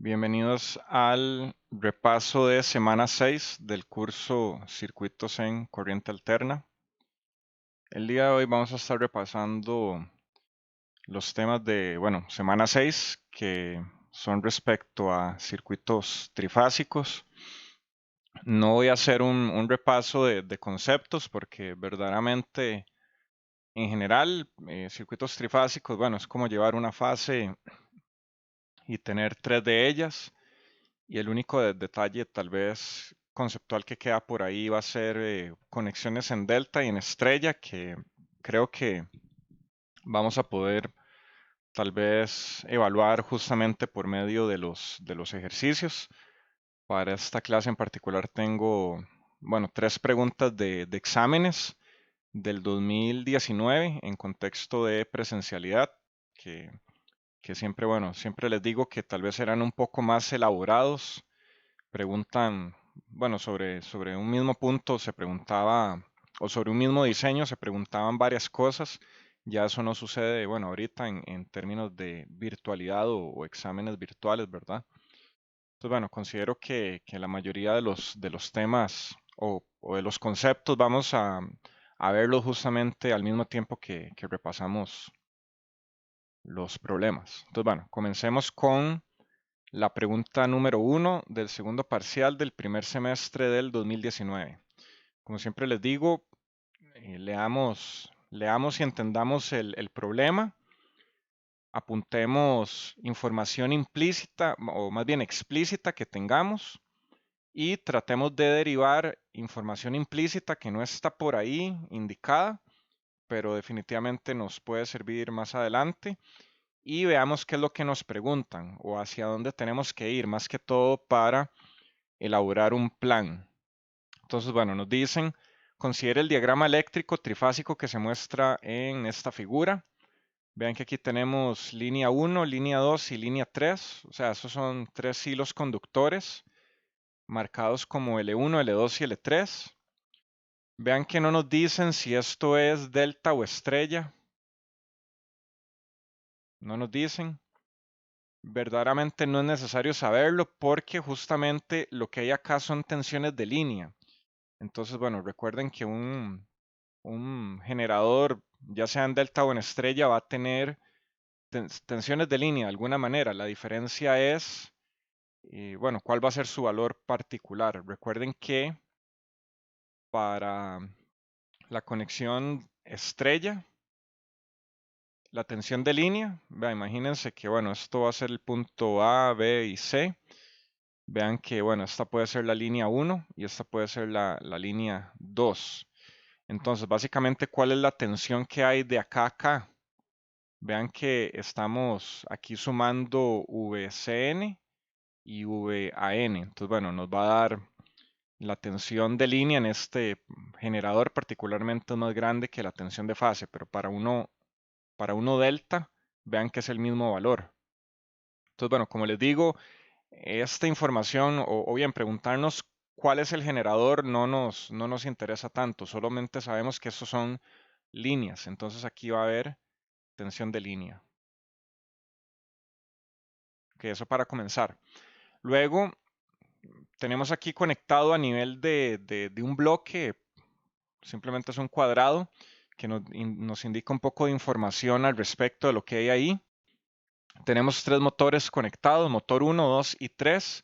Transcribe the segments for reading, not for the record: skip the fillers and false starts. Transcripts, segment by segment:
Bienvenidos al repaso de semana 6 del curso Circuitos en Corriente Alterna. El día de hoy vamos a estar repasando los temas de, semana 6 que son respecto a circuitos trifásicos. No voy a hacer un repaso de conceptos porque verdaderamente en general circuitos trifásicos, es como llevar una fase y tener tres de ellas. Y el único detalle tal vez conceptual que queda por ahí va a ser conexiones en delta y en estrella, que creo que vamos a poder tal vez evaluar justamente por medio de los ejercicios. Para esta clase en particular tengo, tres preguntas de exámenes del 2019 en contexto de presencialidad, que, que siempre, siempre les digo que tal vez serán un poco más elaborados. Preguntan, sobre un mismo punto se preguntaba, o sobre un mismo diseño se preguntaban varias cosas. Ya eso no sucede, ahorita en términos de virtualidad o exámenes virtuales, ¿verdad? Entonces, considero que la mayoría de los temas o de los conceptos vamos a verlos justamente al mismo tiempo que repasamos los problemas. Entonces, comencemos con la pregunta número 1 del segundo parcial del primer semestre del 2019. Como siempre les digo, leamos y entendamos el problema, apuntemos información implícita o más bien explícita que tengamos y tratemos de derivar información implícita que no está por ahí indicada, pero definitivamente nos puede servir más adelante y veamos qué es lo que nos preguntan o hacia dónde tenemos que ir, más que todo para elaborar un plan. Entonces, nos dicen, considere el diagrama eléctrico trifásico que se muestra en esta figura. Vean que aquí tenemos línea 1, línea 2 y línea 3. O sea, esos son tres hilos conductores marcados como L1, L2 y L3. Vean que no nos dicen si esto es delta o estrella. No nos dicen. Verdaderamente no es necesario saberlo porque justamente lo que hay acá son tensiones de línea. Entonces, recuerden que un generador, ya sea en delta o en estrella, va a tener tensiones de línea de alguna manera. La diferencia es, cuál va a ser su valor particular. Recuerden que para la conexión estrella, la tensión de línea, imagínense que, esto va a ser el punto A, B y C. Vean que, esta puede ser la línea 1 y esta puede ser la línea 2. Entonces, básicamente, ¿cuál es la tensión que hay de acá a acá? Vean que estamos aquí sumando VCN y VAN. Entonces, nos va a dar la tensión de línea en este generador particularmente es más grande que la tensión de fase, pero para uno delta, vean que es el mismo valor. Entonces, como les digo, esta información o bien preguntarnos cuál es el generador no nos interesa tanto, solamente sabemos que estos son líneas, entonces aquí va a haber tensión de línea. Que eso para comenzar. Luego tenemos aquí conectado a nivel de un bloque, simplemente es un cuadrado que nos indica un poco de información al respecto de lo que hay ahí. Tenemos tres motores conectados, motor 1, 2 y 3,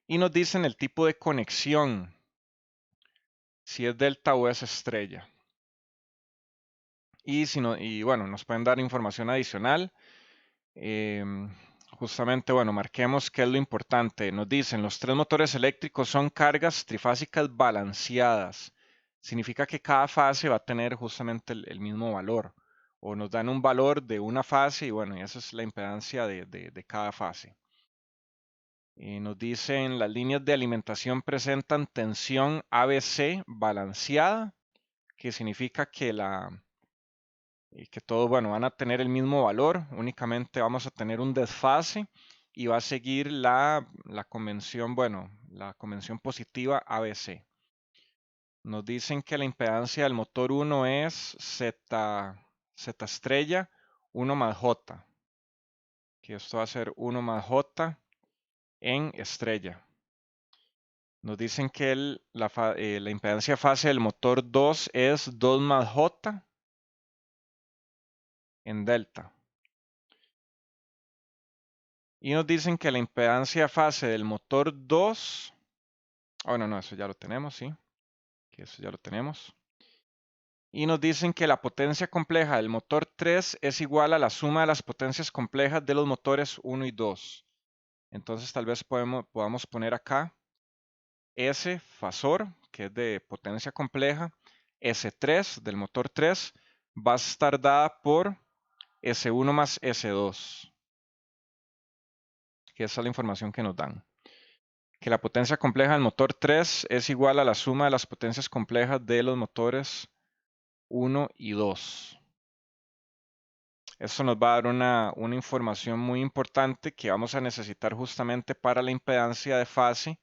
y nos dicen el tipo de conexión, si es delta o es estrella. Y, si no, nos pueden dar información adicional. Justamente, marquemos qué es lo importante. Nos dicen, los tres motores eléctricos son cargas trifásicas balanceadas. Significa que cada fase va a tener justamente el mismo valor. O nos dan un valor de una fase y esa es la impedancia de cada fase. Y nos dicen, las líneas de alimentación presentan tensión ABC balanceada, que significa que todos, van a tener el mismo valor, únicamente vamos a tener un desfase y va a seguir la convención, la convención positiva ABC. Nos dicen que la impedancia del motor 1 es Z estrella 1 más J, que esto va a ser 1 más J en estrella. Nos dicen que la impedancia de fase del motor 2 es 2 más J en delta. Y nos dicen que la impedancia de fase del motor 2, no, eso ya lo tenemos, sí, que eso ya lo tenemos. Y nos dicen que la potencia compleja del motor 3 es igual a la suma de las potencias complejas de los motores 1 y 2. Entonces tal vez podamos poner acá S fasor, que es de potencia compleja, S3 del motor 3, va a estar dada por S1 más S2, que esa es la información que nos dan. Que la potencia compleja del motor 3 es igual a la suma de las potencias complejas de los motores 1 y 2. Esto nos va a dar una información muy importante que vamos a necesitar justamente para la impedancia de fase.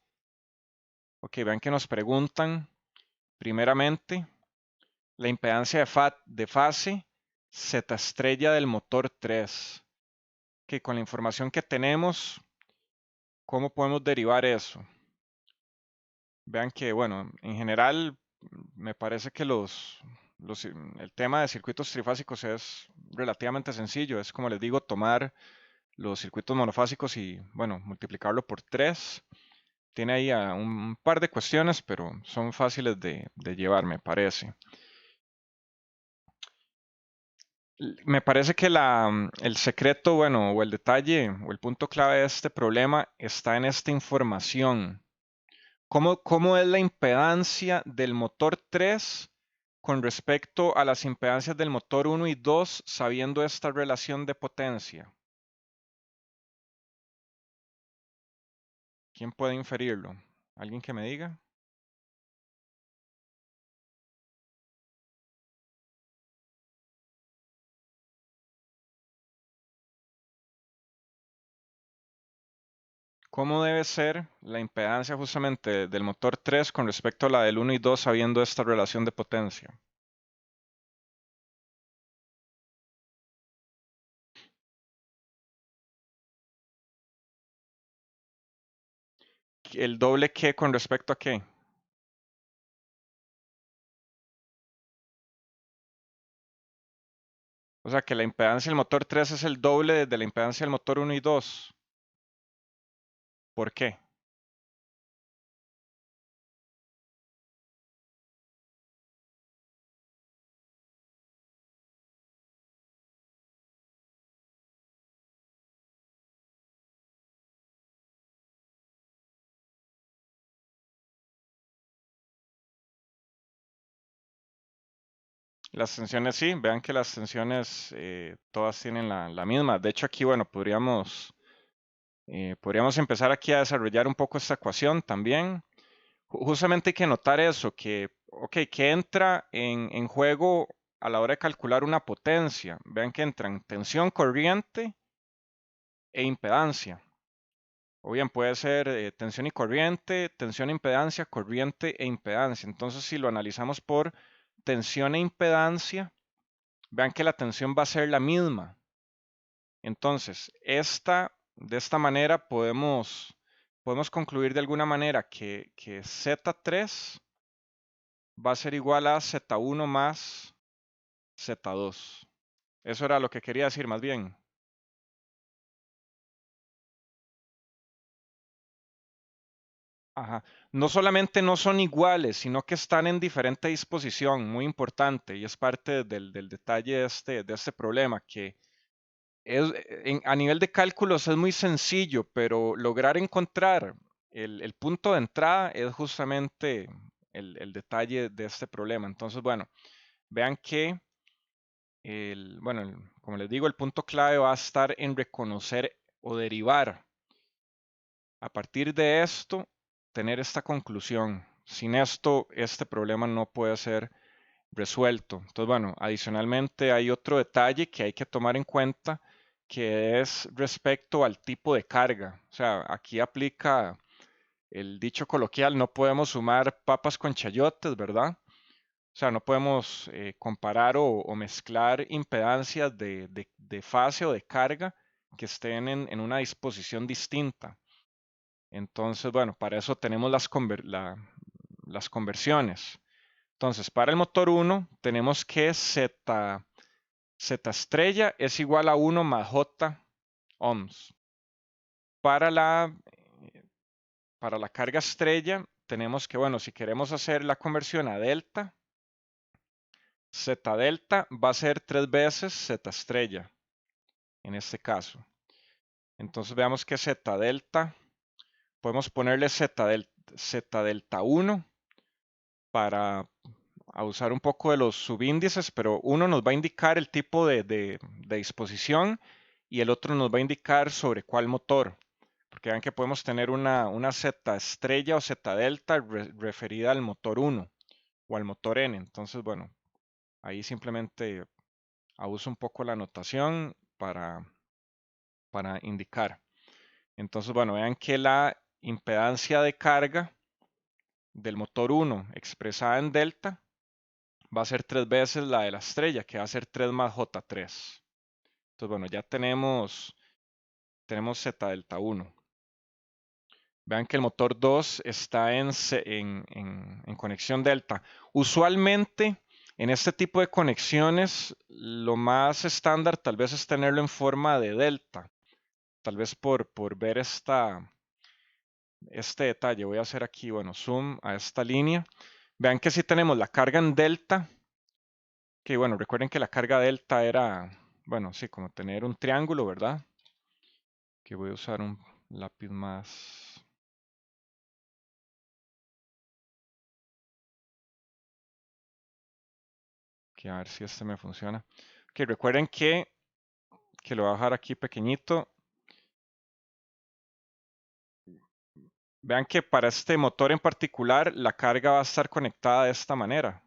Ok, vean que nos preguntan, primeramente, la impedancia de fase Z estrella del motor 3. Que con la información que tenemos, ¿cómo podemos derivar eso? Vean que, bueno, en general me parece que el tema de circuitos trifásicos es relativamente sencillo. Es como les digo, tomar los circuitos monofásicos y, bueno, multiplicarlo por 3. Tiene ahí un par de cuestiones, pero son fáciles de llevar, me parece. Me parece que el secreto, bueno, o el detalle, o el punto clave de este problema está en esta información. ¿Cómo es la impedancia del motor 3 con respecto a las impedancias del motor 1 y 2 sabiendo esta relación de potencia? ¿Quién puede inferirlo? ¿Alguien que me diga? ¿Cómo debe ser la impedancia justamente del motor 3 con respecto a la del 1 y 2 sabiendo esta relación de potencia? ¿El doble qué con respecto a qué? O sea, que la impedancia del motor 3 es el doble de la impedancia del motor 1 y 2. ¿Por qué? Las tensiones sí, vean que las tensiones todas tienen la misma. De hecho, aquí, bueno, podríamos empezar aquí a desarrollar un poco esta ecuación también. Justamente hay que notar eso, que entra en juego a la hora de calcular una potencia. Vean que entran tensión corriente e impedancia. O bien puede ser tensión y corriente, tensión e impedancia, corriente e impedancia. Entonces, si lo analizamos por tensión e impedancia, vean que la tensión va a ser la misma. Entonces, de esta manera podemos concluir de alguna manera que Z3 va a ser igual a Z1 más Z2. Eso era lo que quería decir más bien. Ajá. No solamente no son iguales, sino que están en diferente disposición, muy importante, y es parte del detalle de este problema, que a nivel de cálculos es muy sencillo, pero lograr encontrar el punto de entrada es justamente el detalle de este problema. Entonces, bueno, vean que, como les digo, el punto clave va a estar en reconocer o derivar a partir de esto, tener esta conclusión. Sin esto, este problema no puede ser resuelto. Entonces, bueno, adicionalmente hay otro detalle que hay que tomar en cuenta, que es respecto al tipo de carga. O sea, aquí aplica el dicho coloquial, no podemos sumar papas con chayotes, ¿verdad? O sea, no podemos comparar o mezclar impedancias de fase o de carga que estén en una disposición distinta. Entonces, bueno, para eso tenemos las conversiones. Entonces, para el motor 1 tenemos que Z estrella es igual a 1 más J ohms. Para la carga estrella tenemos que, bueno, si queremos hacer la conversión a delta, Z delta va a ser 3 veces Z estrella, en este caso. Entonces veamos que Z delta, podemos ponerle Z delta 1 para usar un poco de los subíndices, pero uno nos va a indicar el tipo de disposición y el otro nos va a indicar sobre cuál motor. Porque vean que podemos tener una Z estrella o Z delta referida al motor 1 o al motor N. Entonces, bueno, ahí simplemente uso un poco la notación para indicar. Entonces, bueno, vean que la impedancia de carga del motor 1 expresada en delta va a ser 3 veces la de la estrella, que va a ser 3 más J3. Entonces, bueno, ya tenemos Z delta 1. Vean que el motor 2 está en conexión delta. Usualmente, en este tipo de conexiones, lo más estándar tal vez es tenerlo en forma de delta. Tal vez por ver este detalle. Voy a hacer aquí, bueno, zoom a esta línea. Vean que si tenemos la carga en delta, que bueno, recuerden que la carga delta era, bueno, sí, como tener un triángulo, ¿verdad? Que voy a usar un lápiz más. Que a ver si este me funciona. Ok, recuerden que lo voy a dejar aquí pequeñito. Vean que para este motor en particular, la carga va a estar conectada de esta manera.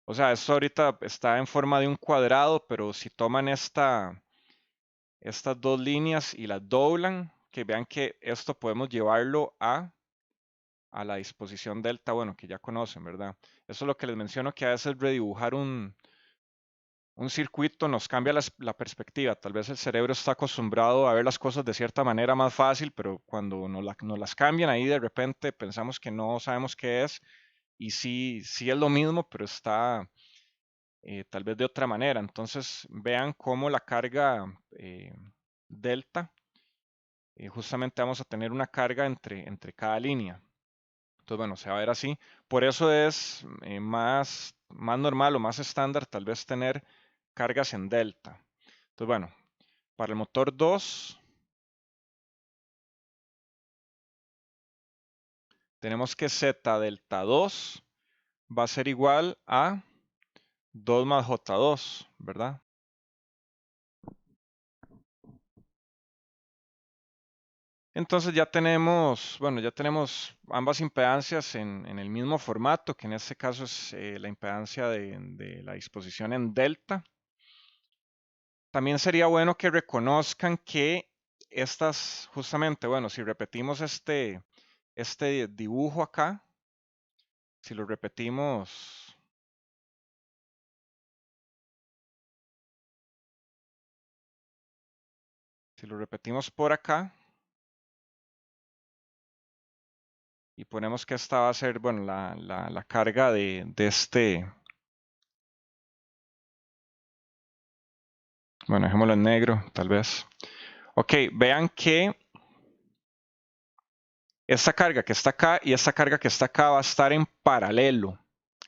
O sea, esto ahorita está en forma de un cuadrado, pero si toman estas dos líneas y las doblan, que vean que esto podemos llevarlo a la disposición delta, bueno, que ya conocen, ¿verdad? Eso es lo que les menciono, que a veces redibujar un circuito nos cambia la perspectiva. Tal vez el cerebro está acostumbrado a ver las cosas de cierta manera más fácil, pero cuando nos las cambian ahí de repente pensamos que no sabemos qué es y sí, sí es lo mismo, pero está tal vez de otra manera. Entonces vean cómo la carga delta, justamente vamos a tener una carga entre cada línea. Entonces, bueno, se va a ver así. Por eso es más normal o más estándar tal vez tener cargas en delta. Entonces, bueno, para el motor 2 tenemos que Z delta 2 va a ser igual a 2 más J2, ¿verdad? Entonces ya tenemos, bueno, ya tenemos ambas impedancias en el mismo formato, que en este caso es la impedancia de la disposición en delta. También sería bueno que reconozcan que estas, justamente, bueno, si repetimos este dibujo acá, si lo repetimos, por acá y ponemos que esta va a ser, bueno, la carga de este, bueno, dejémoslo en negro, tal vez. Ok, vean que esta carga que está acá y esta carga que está acá va a estar en paralelo.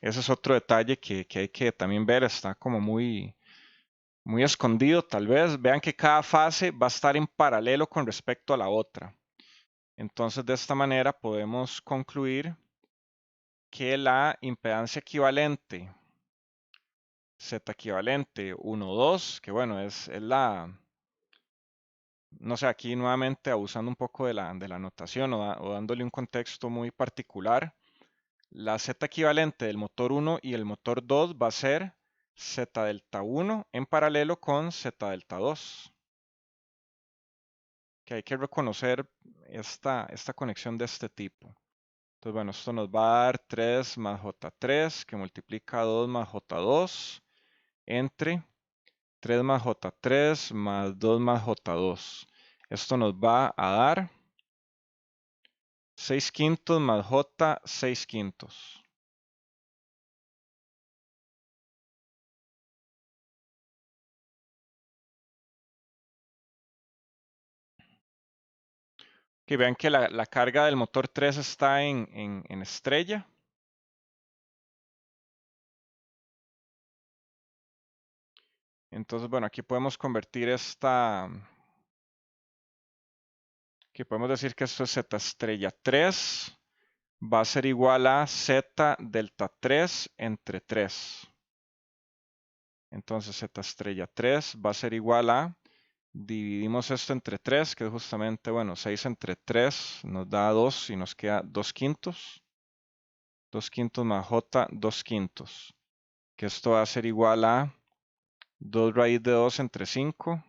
Ese es otro detalle que hay que también ver, está como muy escondido tal vez. Vean que cada fase va a estar en paralelo con respecto a la otra. Entonces de esta manera podemos concluir que la impedancia equivalente, Z equivalente 1, 2, que bueno, es la, no sé, aquí nuevamente abusando un poco de la notación o dándole un contexto muy particular. La Z equivalente del motor 1 y el motor 2 va a ser Z delta 1 en paralelo con Z delta 2. Que hay que reconocer esta conexión de este tipo. Entonces, bueno, esto nos va a dar 3 más J3 que multiplica 2 más J2 entre 3 más J3 más 2 más J2. Esto nos va a dar 6 quintos más J 6 quintos. Que vean que la carga del motor 3 está en estrella. Entonces, bueno, aquí podemos convertir esta, que podemos decir que esto es Z estrella 3, va a ser igual a Z delta 3 entre 3. Entonces Z estrella 3 va a ser igual a, dividimos esto entre 3, que es justamente, bueno, 6 entre 3 nos da 2 y nos queda 2 quintos. 2 quintos más J 2 quintos. Que esto va a ser igual a 2 raíz de 2 entre 5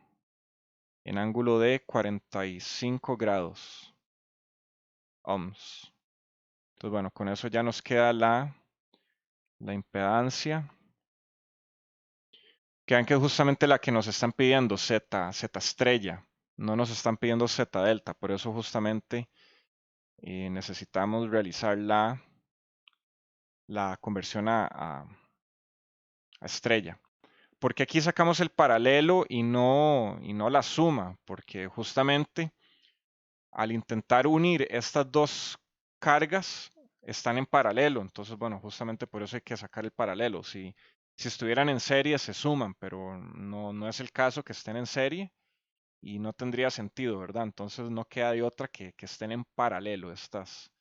en ángulo de 45 grados ohms. Entonces, bueno, con eso ya nos queda la impedancia. Que es justamente la que nos están pidiendo, Z estrella. No nos están pidiendo Z delta. Por eso justamente necesitamos realizar la conversión a estrella. Porque aquí sacamos el paralelo y no la suma, porque justamente al intentar unir estas dos cargas están en paralelo. Entonces, bueno, justamente por eso hay que sacar el paralelo. Si estuvieran en serie se suman, pero no es el caso que estén en serie y no tendría sentido, ¿verdad? Entonces no queda de otra que estén en paralelo estas.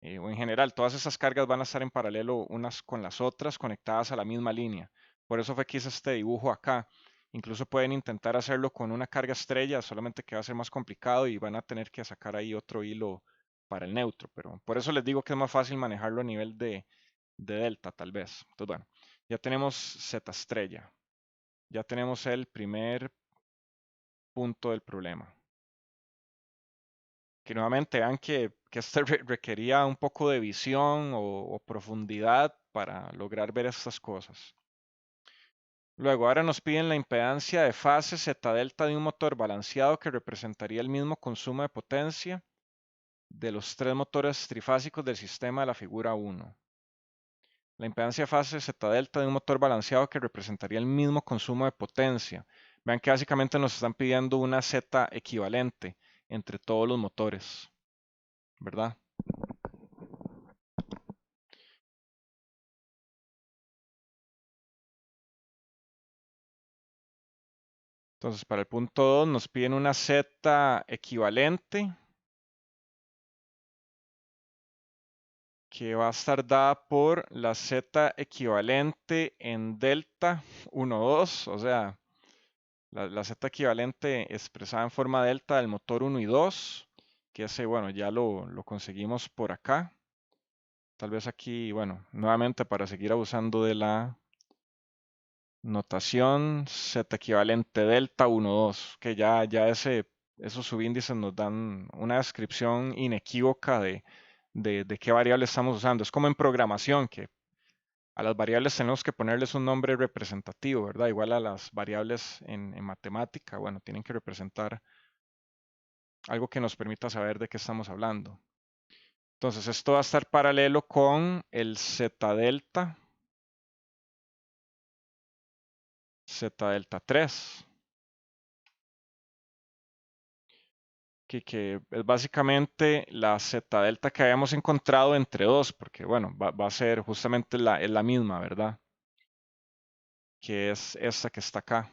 O en general, todas esas cargas van a estar en paralelo unas con las otras, conectadas a la misma línea. Por eso fue que hice este dibujo acá. Incluso pueden intentar hacerlo con una carga estrella, solamente que va a ser más complicado y van a tener que sacar ahí otro hilo para el neutro. Pero por eso les digo que es más fácil manejarlo a nivel de delta, tal vez. Entonces, bueno, ya tenemos Z estrella. Ya tenemos el primer punto del problema. Que nuevamente vean que este requería un poco de visión o profundidad para lograr ver estas cosas. Luego, ahora nos piden la impedancia de fase Z delta de un motor balanceado que representaría el mismo consumo de potencia de los tres motores trifásicos del sistema de la figura 1. La impedancia de fase Z delta de un motor balanceado que representaría el mismo consumo de potencia. Vean que básicamente nos están pidiendo una Z equivalente entre todos los motores, ¿verdad? Entonces, para el punto 2 nos piden una Z equivalente que va a estar dada por la Z equivalente en delta 1, 2, o sea, la Z equivalente expresada en forma delta del motor 1 y 2, que ese, bueno, ya lo conseguimos por acá. Tal vez aquí, bueno, nuevamente para seguir abusando de la notación, Z equivalente delta 1, 2, que ya esos subíndices nos dan una descripción inequívoca de qué variable estamos usando. Es como en programación, que a las variables tenemos que ponerles un nombre representativo, ¿verdad? Igual a las variables en matemática, bueno, tienen que representar algo que nos permita saber de qué estamos hablando. Entonces, esto va a estar paralelo con el Z delta 3. Que es básicamente la Z delta que habíamos encontrado entre dos, porque bueno, va a ser justamente es la misma, ¿verdad? Que es esta que está acá.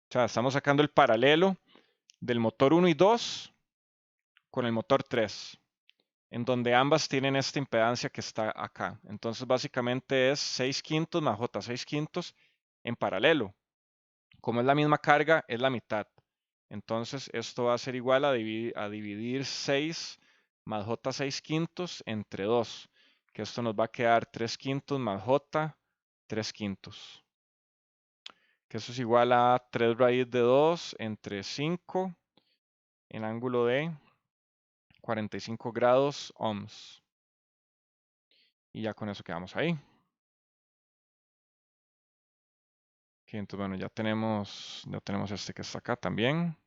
O sea, estamos sacando el paralelo del motor 1 y 2 con el motor 3, en donde ambas tienen esta impedancia que está acá. Entonces, básicamente es 6 quintos más J 6 quintos en paralelo. Como es la misma carga, es la mitad. Entonces, esto va a ser igual a dividir 6 más J 6 quintos entre 2, que esto nos va a quedar 3 quintos más J 3 quintos. Que eso es igual a 3 raíz de 2 entre 5 en ángulo de 45 grados ohms. Y ya con eso quedamos ahí. Ok, entonces bueno, ya tenemos este que está acá también.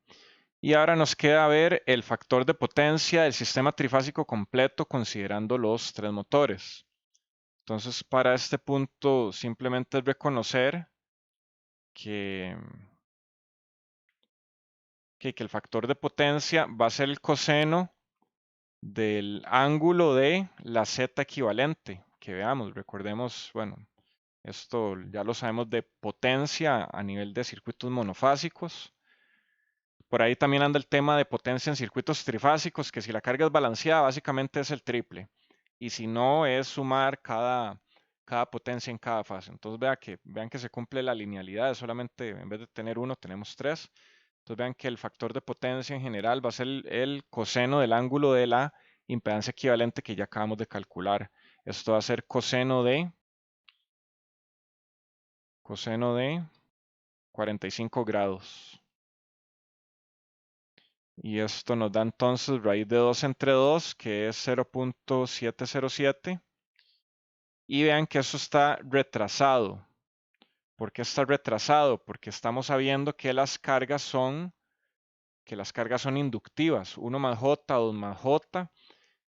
Y ahora nos queda ver el factor de potencia del sistema trifásico completo considerando los tres motores. Entonces, para este punto, simplemente es reconocer que, que el factor de potencia va a ser el coseno del ángulo de la z equivalente. Que veamos, recordemos, bueno, esto ya lo sabemos de potencia a nivel de circuitos monofásicos. Por ahí también anda el tema de potencia en circuitos trifásicos, que si la carga es balanceada, básicamente es el triple. Y si no, es sumar cada potencia en cada fase. Entonces vean que se cumple la linealidad, solamente en vez de tener uno, tenemos tres. Entonces vean que el factor de potencia en general va a ser el coseno del ángulo de la impedancia equivalente que ya acabamos de calcular. Esto va a ser coseno de 45 grados. Y esto nos da entonces raíz de 2 entre 2, que es 0.707. Y vean que eso está retrasado. ¿Por qué está retrasado? Porque estamos sabiendo que las cargas son inductivas. 1 más J, 2 más J.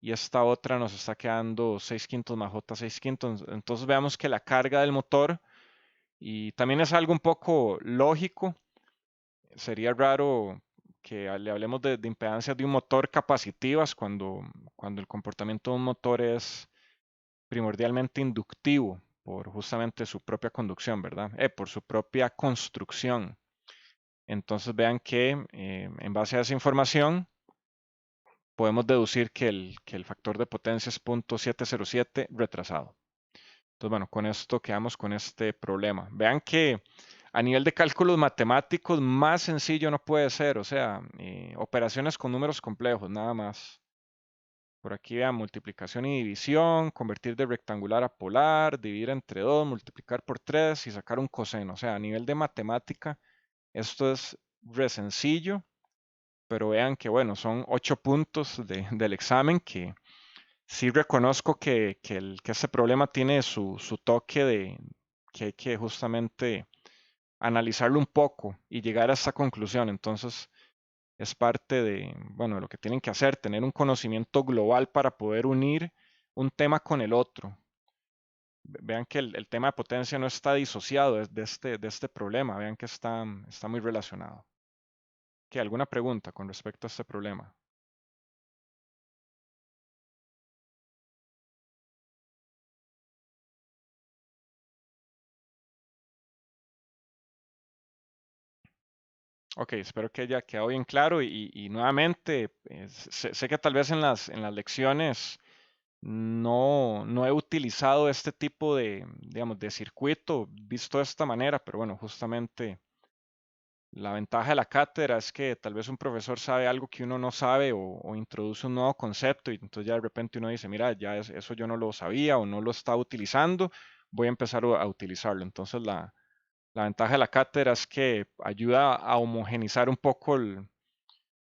Y esta otra nos está quedando 6 quintos más J, 6 quintos. Entonces veamos que la carga del motor, y también es algo un poco lógico, sería raro que le hablemos de impedancias de un motor capacitivas cuando el comportamiento de un motor es primordialmente inductivo por justamente su propia conducción, ¿verdad? Por su propia construcción. Entonces vean que en base a esa información podemos deducir que el factor de potencia es 0.707 retrasado. Entonces, bueno, con esto quedamos con este problema. Vean que a nivel de cálculos matemáticos, más sencillo no puede ser, o sea, operaciones con números complejos, nada más. Por aquí vean multiplicación y división, convertir de rectangular a polar, dividir entre 2, multiplicar por 3 y sacar un coseno. O sea, a nivel de matemática, esto es re sencillo, pero vean que, bueno, son 8 puntos del examen que sí reconozco que este problema tiene su toque de que hay que justamente analizarlo un poco y llegar a esta conclusión. Entonces, es parte de, bueno, de lo que tienen que hacer, tener un conocimiento global para poder unir un tema con el otro. Vean que el tema de potencia no está disociado de este problema, vean que está muy relacionado. ¿Qué? ¿Alguna pregunta con respecto a este problema? Ok, espero que haya quedado bien claro y nuevamente, sé que tal vez en las lecciones no he utilizado este tipo de, digamos, de circuito visto de esta manera, pero bueno, justamente la ventaja de la cátedra es que tal vez un profesor sabe algo que uno no sabe o introduce un nuevo concepto y entonces ya de repente uno dice, mira, eso yo no lo sabía o no lo estaba utilizando, voy a empezar a utilizarlo. Entonces la ventaja de la cátedra es que ayuda a homogenizar un poco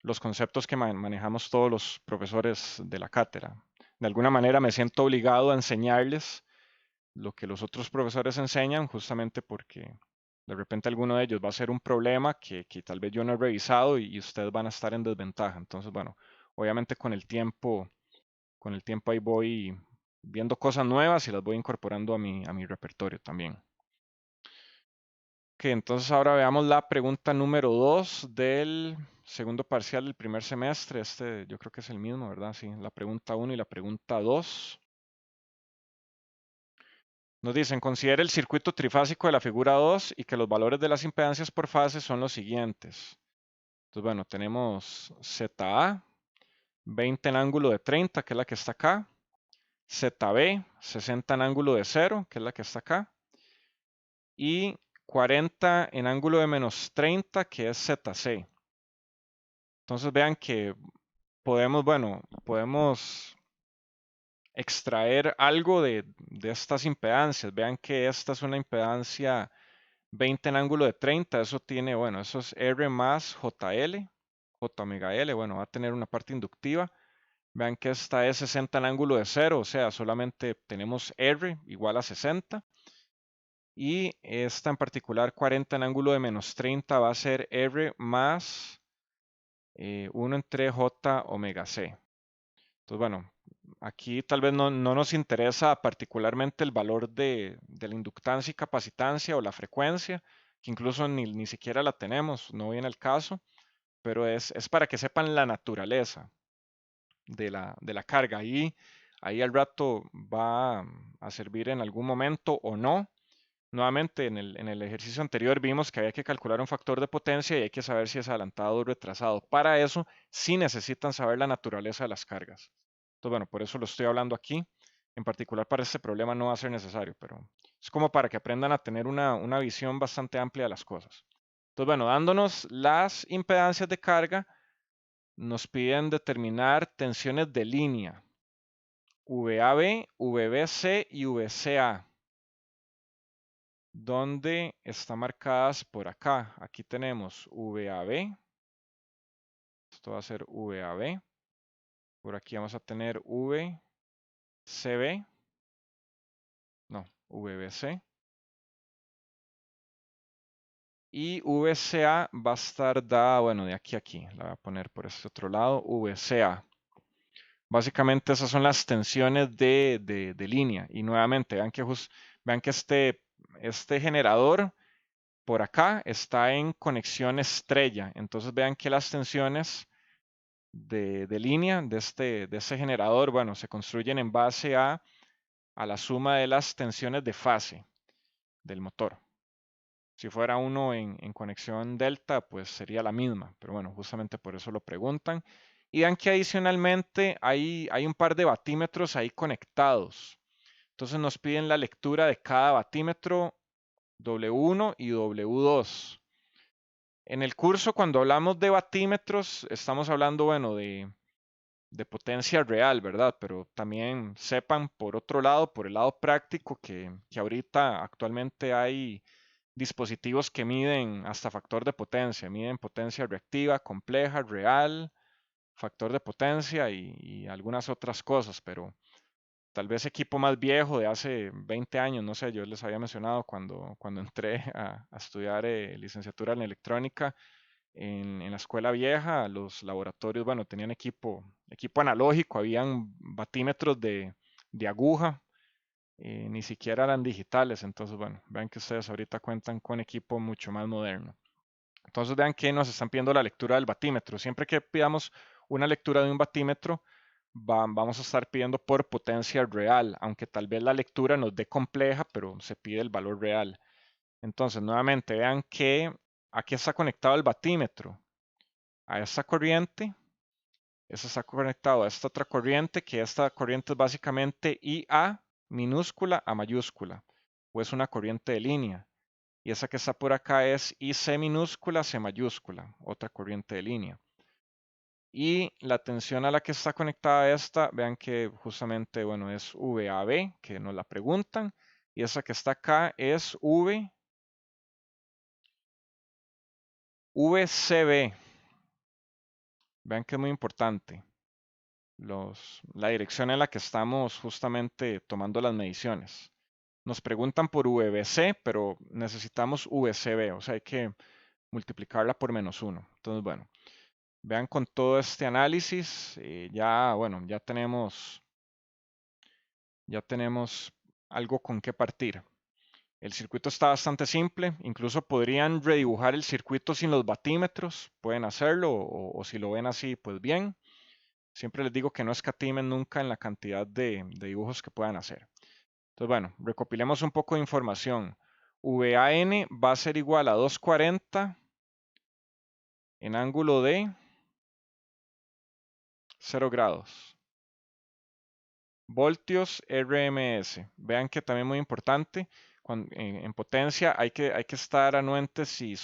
los conceptos que manejamos todos los profesores de la cátedra. De alguna manera me siento obligado a enseñarles lo que los otros profesores enseñan, justamente porque de repente alguno de ellos va a ser un problema que tal vez yo no he revisado y ustedes van a estar en desventaja. Entonces, bueno, obviamente con el tiempo ahí voy viendo cosas nuevas y las voy incorporando a mi repertorio también. Ok, entonces ahora veamos la pregunta número 2 del segundo parcial del primer semestre. Este yo creo que es el mismo, ¿verdad? Sí, la pregunta 1 y la pregunta 2. Nos dicen, considere el circuito trifásico de la figura 2 y que los valores de las impedancias por fase son los siguientes. Entonces, bueno, tenemos ZA, 20 en ángulo de 30, que es la que está acá. ZB, 60 en ángulo de 0, que es la que está acá. Y 40 en ángulo de menos 30, que es ZC. Entonces vean que podemos extraer algo de estas impedancias. Vean que esta es una impedancia 20 en ángulo de 30, eso tiene, bueno, eso es R más JL, J omega L, bueno, va a tener una parte inductiva. Vean que esta es 60 en ángulo de 0, o sea, solamente tenemos R igual a 60. Y esta en particular 40 en ángulo de menos 30 va a ser R más 1 entre J omega C. Entonces, bueno, aquí tal vez no nos interesa particularmente el valor de la inductancia y capacitancia o la frecuencia, que incluso ni siquiera la tenemos, no viene al caso, pero es para que sepan la naturaleza de la carga. Ahí al rato va a servir en algún momento o no. Nuevamente, en el ejercicio anterior vimos que había que calcular un factor de potencia y hay que saber si es adelantado o retrasado. Para eso, sí necesitan saber la naturaleza de las cargas. Entonces, bueno, por eso lo estoy hablando aquí. En particular para este problema no va a ser necesario, pero es como para que aprendan a tener una visión bastante amplia de las cosas. Entonces, bueno, dándonos las impedancias de carga, nos piden determinar tensiones de línea, VAB, VBC y VCA, donde están marcadas por acá. Aquí tenemos VAB, esto va a ser VAB, por aquí vamos a tener VCB, no, VBC, y VCA va a estar dada, bueno, de aquí a aquí, la voy a poner por este otro lado, VCA. Básicamente esas son las tensiones de línea. Y nuevamente, vean que este generador por acá está en conexión estrella. Entonces vean que las tensiones de línea de este generador, bueno, se construyen en base a la suma de las tensiones de fase del motor. Si fuera uno en conexión delta, pues sería la misma, pero bueno, justamente por eso lo preguntan. Y vean que adicionalmente hay un par de batímetros ahí conectados. Entonces nos piden la lectura de cada batímetro W1 y W2. En el curso, cuando hablamos de batímetros, estamos hablando, bueno, de potencia real, ¿verdad? Pero también sepan, por otro lado, por el lado práctico, que ahorita actualmente hay dispositivos que miden hasta factor de potencia, miden potencia reactiva, compleja, real, factor de potencia y algunas otras cosas, pero tal vez equipo más viejo de hace 20 años, no sé, yo les había mencionado cuando entré a estudiar licenciatura en electrónica en la escuela vieja, los laboratorios, bueno, tenían equipo analógico, habían batímetros de aguja, ni siquiera eran digitales, entonces, bueno, vean que ustedes ahorita cuentan con equipo mucho más moderno. Entonces vean que nos están pidiendo la lectura del batímetro. Siempre que pidamos una lectura de un batímetro, vamos a estar pidiendo por potencia real, aunque tal vez la lectura nos dé compleja, pero se pide el valor real. Entonces, nuevamente, vean que aquí está conectado el batímetro a esta corriente. Eso está conectado a esta otra corriente, que esta corriente es básicamente IA minúscula a mayúscula, o es una corriente de línea. Y esa que está por acá es IC minúscula, C mayúscula, otra corriente de línea. Y la tensión a la que está conectada esta, vean que justamente, bueno, es VAB, que nos la preguntan. Y esa que está acá es VCB. Vean que es muy importante. La dirección en la que estamos justamente tomando las mediciones. Nos preguntan por VBC, pero necesitamos VCB, o sea, hay que multiplicarla por -1. Entonces, bueno, vean con todo este análisis, bueno, ya tenemos algo con qué partir. El circuito está bastante simple, incluso podrían redibujar el circuito sin los batímetros, pueden hacerlo, o si lo ven así, pues bien. Siempre les digo que no escatimen nunca en la cantidad de dibujos que puedan hacer. Entonces, bueno, recopilemos un poco de información. VAN va a ser igual a 240 en ángulo de 0 grados. Voltios RMS. Vean que también muy importante, en potencia hay que estar anuentes si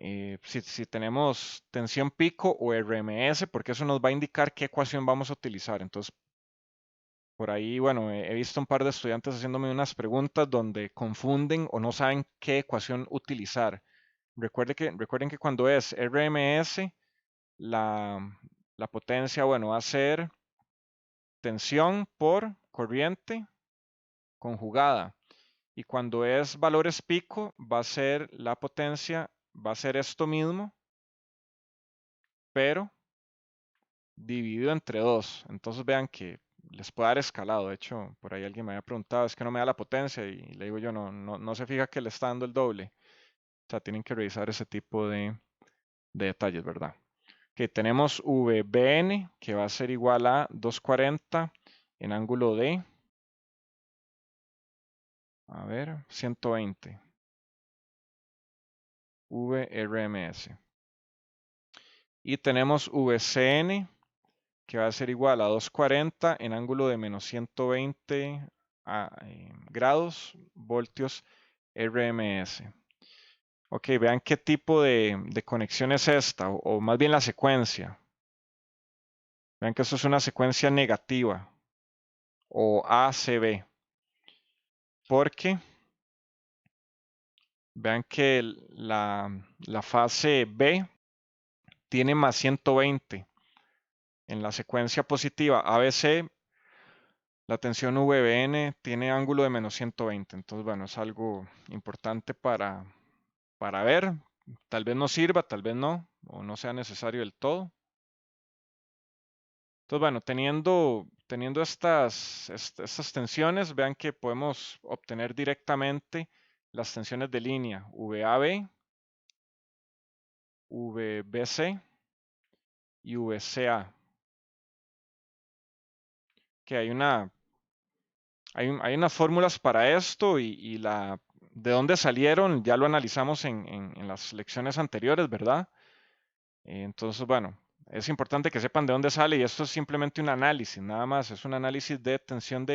si tenemos tensión pico o RMS, porque eso nos va a indicar qué ecuación vamos a utilizar. Entonces, por ahí, bueno, he visto un par de estudiantes haciéndome unas preguntas donde confunden o no saben qué ecuación utilizar. Recuerden que cuando es RMS, la, la potencia, bueno, va a ser tensión por corriente conjugada. Y cuando es valores pico, va a ser la potencia, va a ser esto mismo, pero dividido entre 2. Entonces vean que les puede dar escalado. De hecho, por ahí alguien me había preguntado, es que no me da la potencia y le digo yo, no se fija que le está dando el doble. O sea, tienen que revisar ese tipo de detalles, ¿verdad? Que tenemos VBN, que va a ser igual a 240 en ángulo de, a ver, 120. VRMS. Y tenemos VCN, que va a ser igual a 240 en ángulo de menos 120 grados voltios RMS. Ok, vean qué tipo de conexión es esta, o más bien la secuencia. Vean que esto es una secuencia negativa, o ACB, porque vean que la fase B tiene más 120. En la secuencia positiva ABC, la tensión VBN tiene ángulo de menos 120. Entonces, bueno, es algo importante para ver. Tal vez no sirva, tal vez no, o no sea necesario del todo. Entonces, bueno, teniendo estas tensiones, vean que podemos obtener directamente las tensiones de línea VAB, VBC y VCA. Que hay unas fórmulas para esto y de dónde salieron, ya lo analizamos en las lecciones anteriores, ¿verdad? Entonces, bueno, es importante que sepan de dónde sale y esto es simplemente un análisis, nada más, es un análisis de tensión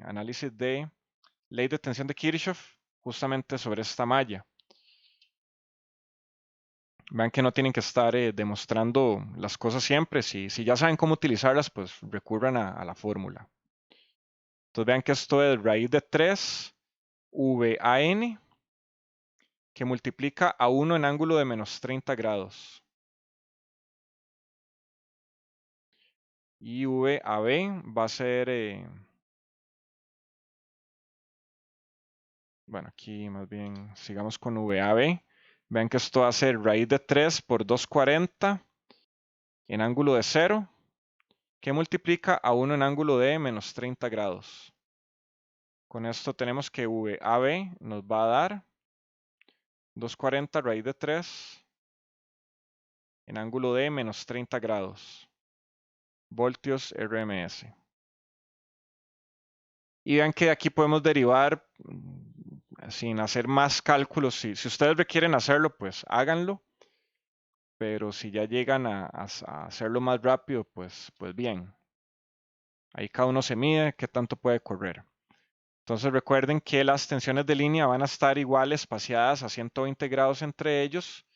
análisis de ley de tensión de Kirchhoff, justamente sobre esta malla. Vean que no tienen que estar demostrando las cosas siempre, si ya saben cómo utilizarlas, pues recurran a la fórmula. Entonces vean que esto es raíz de 3 VAN que multiplica a 1 en ángulo de menos 30 grados. Y VAB va a ser, bueno, aquí más bien sigamos con VAB. Vean que esto va a ser raíz de 3 por 240 en ángulo de 0, que multiplica a 1 en ángulo de menos 30 grados. Con esto tenemos que VAB nos va a dar 240 raíz de 3 en ángulo de menos 30 grados. Voltios RMS. Y vean que aquí podemos derivar sin hacer más cálculos. Si ustedes requieren hacerlo, pues háganlo. Pero si ya llegan a hacerlo más rápido, pues bien. Ahí cada uno se mide qué tanto puede correr. Entonces recuerden que las tensiones de línea van a estar igual espaciadas a 120 grados entre ellos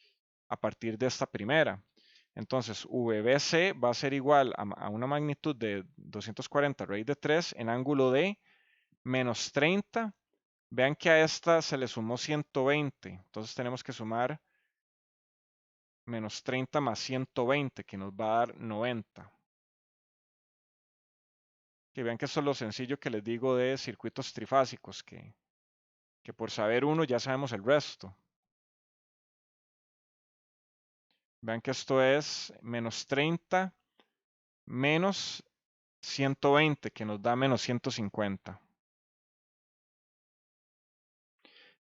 a partir de esta primera. Entonces VBC va a ser igual a una magnitud de 240 raíz de 3 en ángulo de menos 30. Vean que a esta se le sumó 120. Entonces tenemos que sumar menos 30 más 120, que nos va a dar 90. Que vean que esto es lo sencillo que les digo de circuitos trifásicos, que por saber uno ya sabemos el resto. Vean que esto es menos 30 menos 120, que nos da menos 150.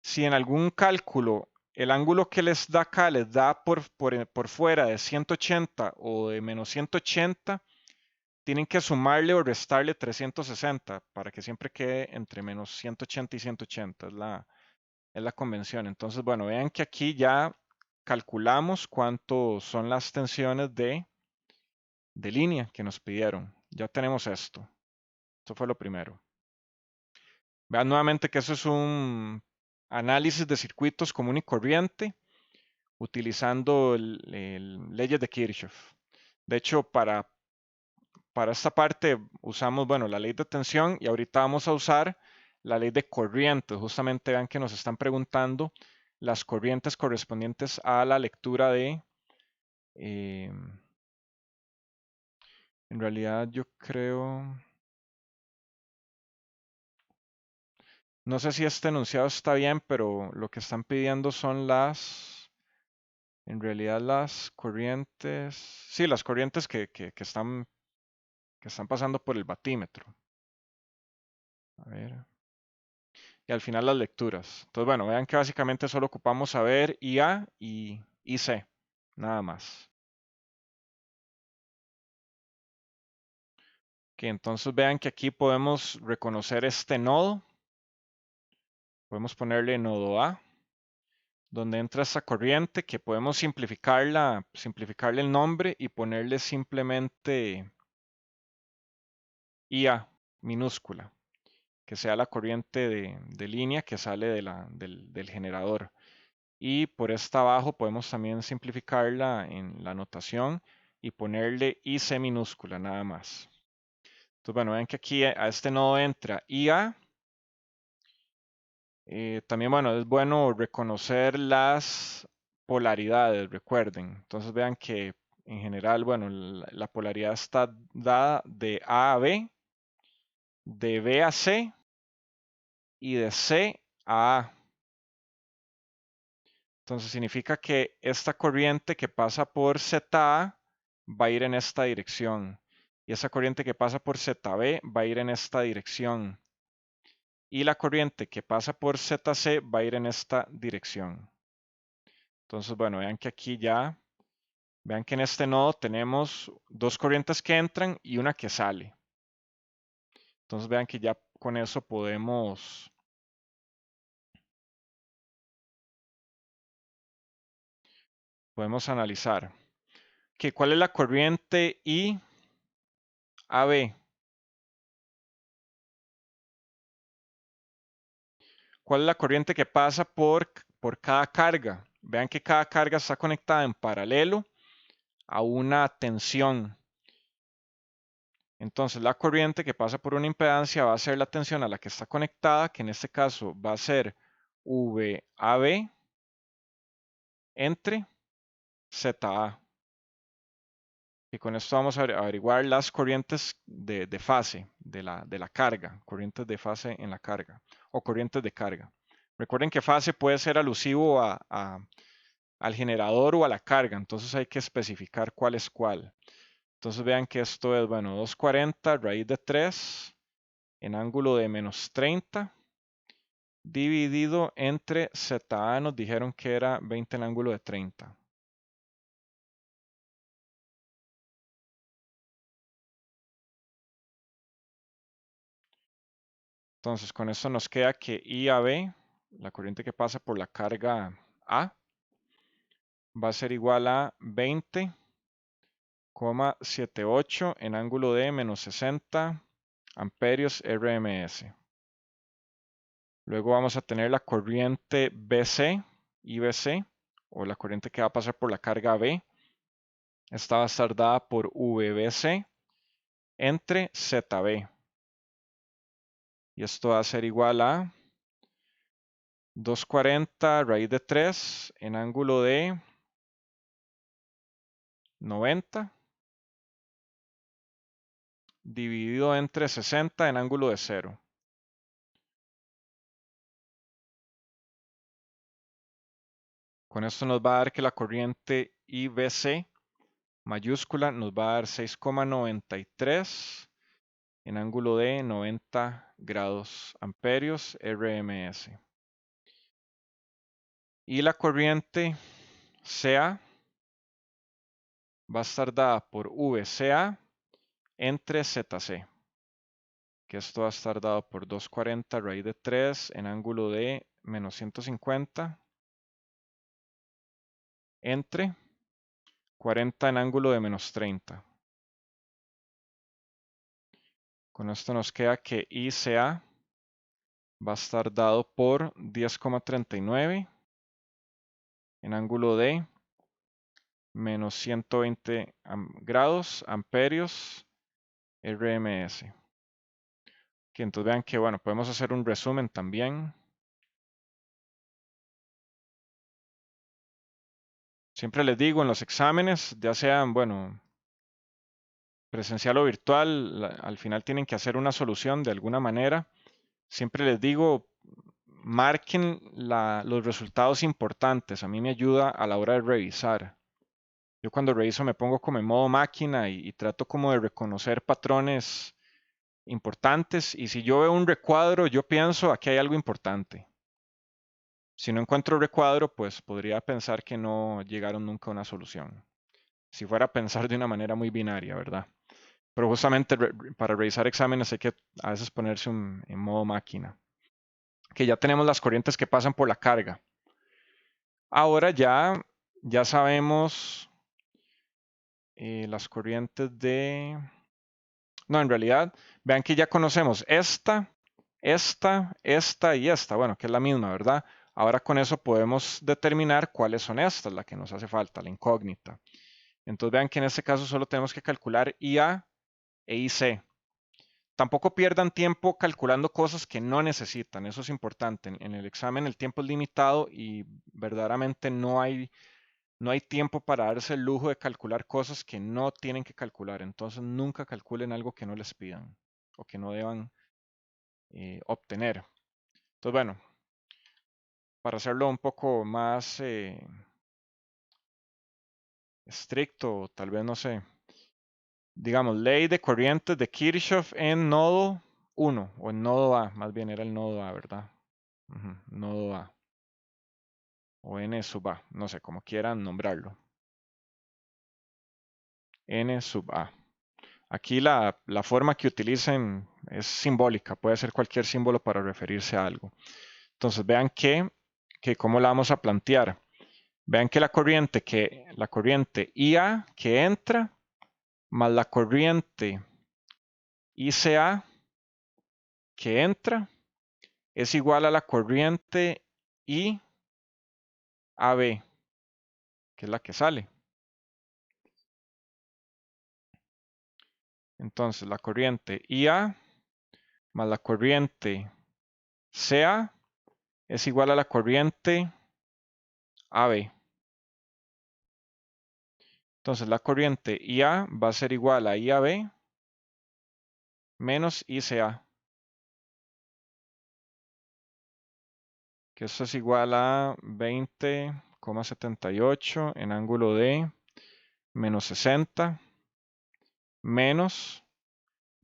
Si en algún cálculo el ángulo que les da acá les da por fuera de 180 o de menos 180, tienen que sumarle o restarle 360 para que siempre quede entre menos 180 y 180. Es la convención. Entonces, bueno, vean que aquí ya calculamos cuánto son las tensiones de línea que nos pidieron. Ya tenemos esto. Esto fue lo primero. Vean nuevamente que eso es un análisis de circuitos común y corriente utilizando leyes de Kirchhoff. De hecho, para esta parte usamos, bueno, la ley de tensión y ahorita vamos a usar la ley de corrientes. Justamente vean que nos están preguntando las corrientes correspondientes a la lectura eh, en realidad yo creo, No sé si este enunciado está bien, pero lo que están pidiendo son en realidad las corrientes, sí, las corrientes que están pasando por el batímetro. A ver. Y al final las lecturas. Entonces, bueno, vean que básicamente solo ocupamos saber IA y IC, nada más. Que entonces vean que aquí podemos reconocer este nodo. Podemos ponerle nodo A, donde entra esta corriente que podemos simplificarle el nombre y ponerle simplemente IA minúscula, que sea la corriente de línea que sale del generador. Y por esta abajo podemos también simplificarla en la notación y ponerle IC minúscula nada más. Entonces, bueno, ven que aquí a este nodo entra IA. También, bueno, es bueno reconocer las polaridades, recuerden. Entonces vean que en general, bueno, la polaridad está dada de A a B, de B a C y de C a A. Entonces significa que esta corriente que pasa por ZA va a ir en esta dirección. Y esa corriente que pasa por ZB va a ir en esta dirección. Y la corriente que pasa por ZC va a ir en esta dirección. Entonces, bueno, vean que aquí vean que en este nodo tenemos dos corrientes que entran y una que sale. Entonces vean que ya con eso podemos analizar. ¿Cuál es la corriente IAB? ¿Cuál es la corriente que pasa por cada carga? Vean que cada carga está conectada en paralelo a una tensión. Entonces la corriente que pasa por una impedancia va a ser la tensión a la que está conectada, que en este caso va a ser VAB entre ZA. Y con esto vamos a averiguar las corrientes de fase de la carga, corrientes de fase en la carga o corrientes de carga. Recuerden que fase puede ser alusivo al generador o a la carga, entonces hay que especificar cuál es cuál. Entonces vean que esto es, bueno, 240 raíz de 3 en ángulo de menos 30 dividido entre ZA, nos dijeron que era 20 en ángulo de 30. Entonces con esto nos queda que IAB, la corriente que pasa por la carga A, va a ser igual a 20,78 en ángulo de menos 60 amperios RMS. Luego vamos a tener la corriente BC, IBC, o la corriente que va a pasar por la carga B. Esta va a estar dada por VBC entre ZB. Y esto va a ser igual a 240 raíz de 3 en ángulo de 90 dividido entre 60 en ángulo de 0. Con esto nos va a dar que la corriente IBC mayúscula nos va a dar 6,93 en ángulo de 90 grados amperios RMS. Y la corriente CA va a estar dada por VCA entre ZC, que esto va a estar dado por 240 raíz de 3 en ángulo de menos 150 entre 40 en ángulo de menos 30. Con esto nos queda que ICA va a estar dado por 10,39 en ángulo de menos 120 grados amperios RMS. Que entonces vean que, bueno, podemos hacer un resumen también. Siempre les digo en los exámenes, ya sean, bueno, presencial o virtual, al final tienen que hacer una solución de alguna manera. Siempre les digo, marquen los resultados importantes. A mí me ayuda a la hora de revisar. Yo cuando reviso me pongo como en modo máquina y trato como de reconocer patrones importantes. Y si yo veo un recuadro, yo pienso, aquí hay algo importante. Si no encuentro recuadro, pues podría pensar que no llegaron nunca a una solución. Si fuera a pensar de una manera muy binaria, ¿verdad? Pero justamente para revisar exámenes hay que a veces ponerse en modo máquina. Que ya tenemos las corrientes que pasan por la carga. Ahora ya sabemos las corrientes de... No, en realidad, vean que ya conocemos esta y esta. Bueno, que es la misma, ¿verdad? Ahora con eso podemos determinar cuáles son estas, la que nos hace falta, la incógnita. Entonces vean que en este caso solo tenemos que calcular IA e IC. Tampoco pierdan tiempo calculando cosas que no necesitan, eso es importante. En el examen el tiempo es limitado y verdaderamente no hay tiempo para darse el lujo de calcular cosas que no tienen que calcular. Entonces nunca calculen algo que no les pidan o que no deban obtener. Entonces, bueno, para hacerlo un poco más estricto, tal vez no sé, digamos, ley de corrientes de Kirchhoff en nodo 1 o en nodo A, más bien era el nodo A, ¿verdad? Nodo A o N sub A, no sé, como quieran nombrarlo. N sub A. Aquí la forma que utilicen es simbólica, puede ser cualquier símbolo para referirse a algo. Entonces vean que cómo la vamos a plantear. Vean que la corriente IA que entra más la corriente ICA que entra es igual a la corriente IAB, que es la que sale. Entonces la corriente IA más la corriente CA es igual a la corriente AB. Entonces la corriente IA va a ser igual a IAB menos ICA, que eso es igual a 20,78 en ángulo de menos 60 menos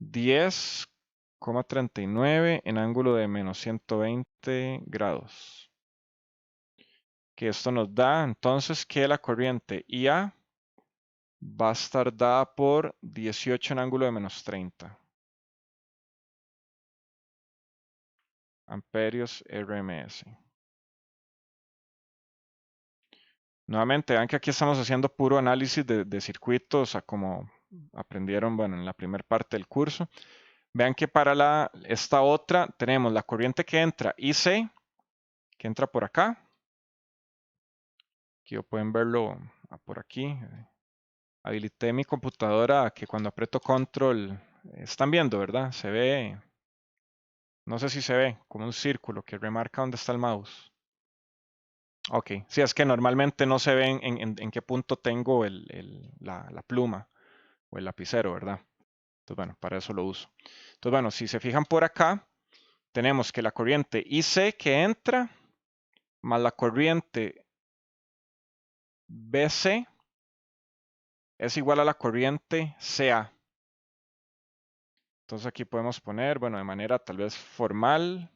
10,39 en ángulo de menos 120 grados. Que esto nos da entonces que la corriente IA va a estar dada por 18 en ángulo de menos 30 amperios RMS. Nuevamente, vean que aquí estamos haciendo puro análisis de circuitos, a como aprendieron, bueno, en la primera parte del curso. Vean que para esta otra tenemos la corriente que entra IC, que entra por acá. Aquí pueden verlo por aquí. Habilité mi computadora que cuando aprieto control, están viendo, ¿verdad? Se ve, no sé si se ve, como un círculo que remarca dónde está el mouse. Ok, sí, es que normalmente no se ve en qué punto tengo la pluma o el lapicero, ¿verdad? Entonces, bueno, para eso lo uso. Entonces, bueno, si se fijan por acá, tenemos que la corriente IC que entra más la corriente BC es igual a la corriente CA. Entonces aquí podemos poner, bueno, de manera tal vez formal,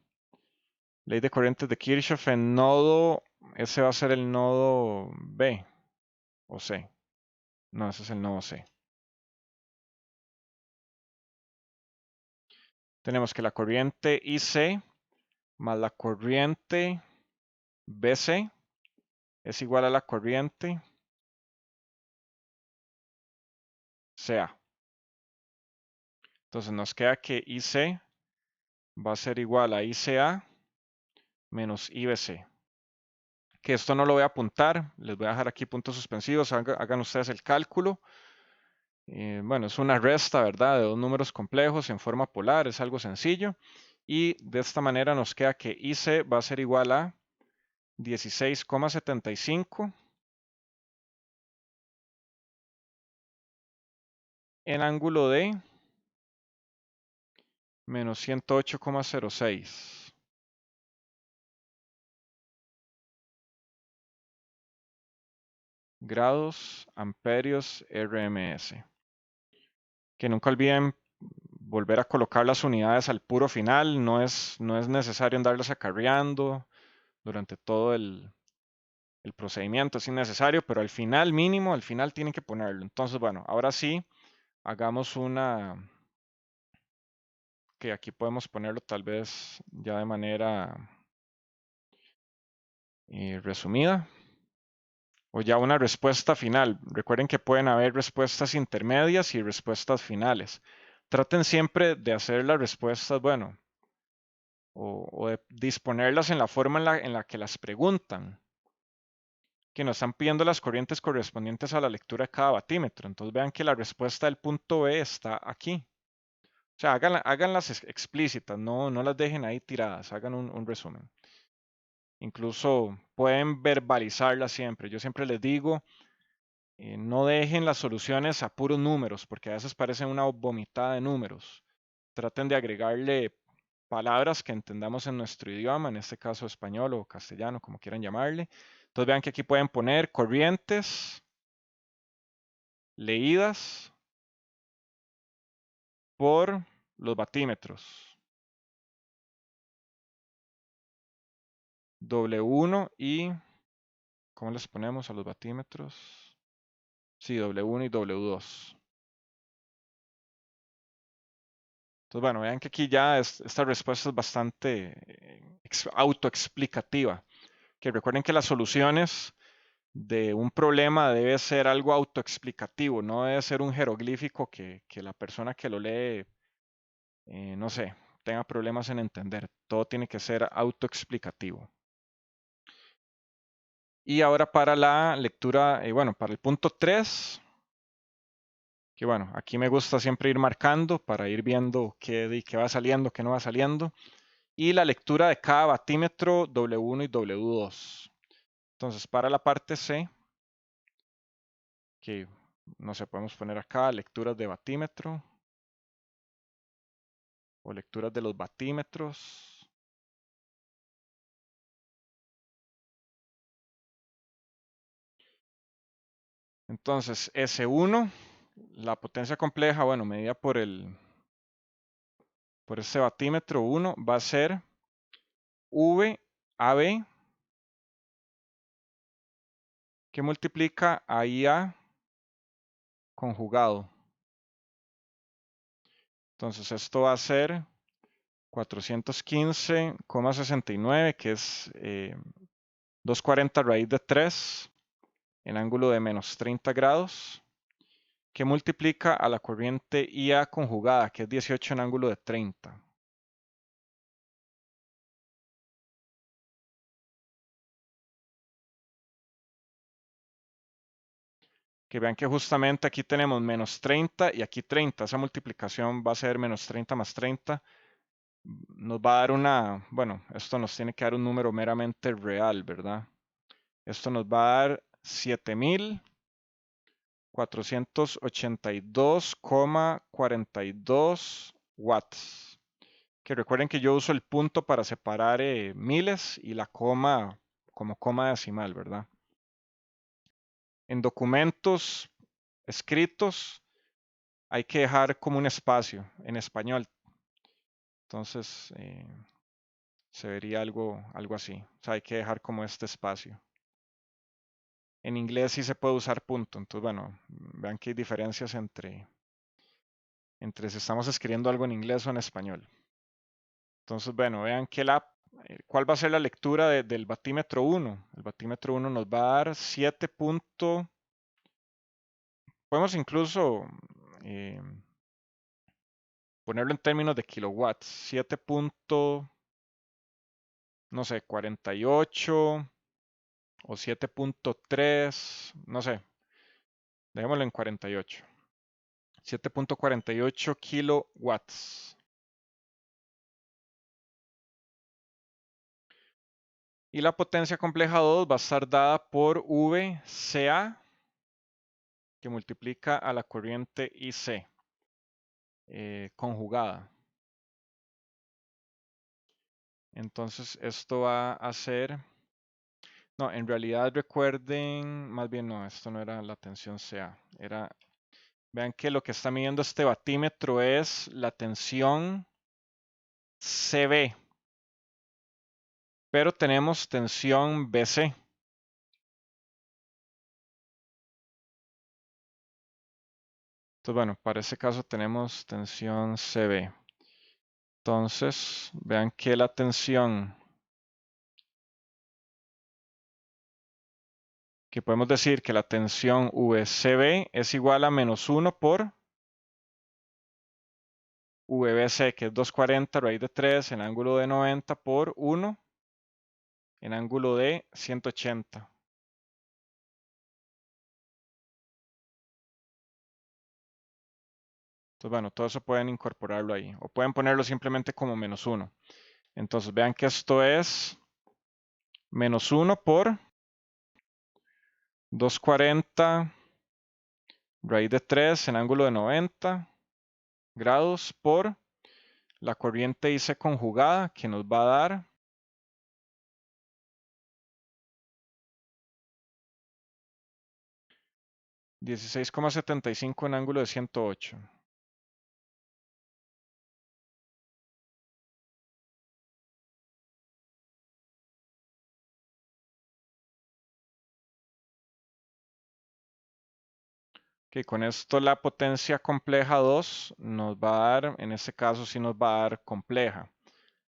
ley de corrientes de Kirchhoff en nodo, ese va a ser el nodo B o C. No, ese es el nodo C. Tenemos que la corriente IC más la corriente BC es igual a la corriente CA. Entonces nos queda que IC va a ser igual a ICA menos IBC. Que esto no lo voy a apuntar, les voy a dejar aquí puntos suspensivos, hagan ustedes el cálculo. Bueno, es una resta, ¿verdad? De dos números complejos en forma polar, es algo sencillo. Y de esta manera nos queda que IC va a ser igual a 16,75 en ángulo de menos 108,06. grados, amperios, RMS. Que nunca olviden volver a colocar las unidades al puro final, no es necesario andarlas acarreando durante todo el procedimiento, es innecesario, pero al final mínimo, al final tienen que ponerlo. Entonces, bueno, ahora sí, hagamos una, que aquí podemos ponerlo tal vez ya de manera resumida, o ya una respuesta final. Recuerden que pueden haber respuestas intermedias y respuestas finales. Traten siempre de hacer las respuestas, bueno, o de disponerlas en la forma en la que las preguntan, que nos están pidiendo las corrientes correspondientes a la lectura de cada batímetro. Entonces vean que la respuesta del punto B está aquí. O sea, háganlas explícitas, no las dejen ahí tiradas, hagan un resumen. Incluso pueden verbalizarlas siempre. Yo siempre les digo, no dejen las soluciones a puros números, porque a veces parecen una vomitada de números. Traten de agregarle palabras que entendamos en nuestro idioma, en este caso español o castellano, como quieran llamarle. Entonces vean que aquí pueden poner corrientes leídas por los batímetros. W1 y, ¿cómo les ponemos a los batímetros? Sí, W1 y W2. Entonces, bueno, vean que aquí ya esta respuesta es bastante autoexplicativa. Que recuerden que las soluciones de un problema debe ser algo autoexplicativo, no debe ser un jeroglífico que la persona que lo lee, no sé, tenga problemas en entender. Todo tiene que ser autoexplicativo. Y ahora para la lectura, bueno, para el punto 3, que bueno, aquí me gusta siempre ir marcando para ir viendo qué va saliendo, qué no va saliendo. Y la lectura de cada batímetro W1 y W2. Entonces, para la parte C, que no sé, podemos poner acá lecturas de batímetro o lecturas de los batímetros. Entonces, S1, la potencia compleja, bueno, medida por este batímetro 1 va a ser VAB que multiplica a IA conjugado. Entonces, esto va a ser 415,69, que es 240 raíz de 3 en ángulo de menos 30 grados, que multiplica a la corriente IA conjugada, que es 18 en ángulo de 30. Que vean que justamente aquí tenemos menos 30 y aquí 30. Esa multiplicación va a ser menos 30 más 30. Nos va a dar una, bueno, esto nos tiene que dar un número meramente real, ¿verdad? Esto nos va a dar 7,482,42 watts. Que recuerden que yo uso el punto para separar miles y la coma como coma decimal, ¿verdad? En documentos escritos hay que dejar como un espacio en español. Entonces se vería algo así. O sea, hay que dejar como este espacio. En inglés sí se puede usar punto. Entonces, bueno, vean que hay diferencias entre si estamos escribiendo algo en inglés o en español. Entonces, bueno, vean que cuál va a ser la lectura del batímetro 1. El batímetro 1 nos va a dar 7. Podemos incluso eh, ponerlo en términos de kilowatts. 7. No sé, 48 o 7,3, no sé, dejémoslo en 48. 7,48 kilowatts. Y la potencia compleja 2 va a estar dada por VCA, que multiplica a la corriente IC, conjugada. Entonces esto va a ser No, en realidad recuerden, más bien no, esto no era la tensión CA, vean que lo que está midiendo este batímetro es la tensión CB, pero tenemos tensión BC. Entonces, bueno, para ese caso tenemos tensión CB. Entonces, vean que la tensión, que podemos decir que la tensión VCB es igual a -1 por VBC, que es 240 raíz de 3 en ángulo de 90 por 1 en ángulo de 180. Entonces, bueno, todo eso pueden incorporarlo ahí. O pueden ponerlo simplemente como -1. Entonces, vean que esto es -1 por 240 raíz de 3 en ángulo de 90 grados por la corriente IC conjugada, que nos va a dar 16,75 en ángulo de 108. Que con esto la potencia compleja 2 nos va a dar, en este caso sí nos va a dar compleja,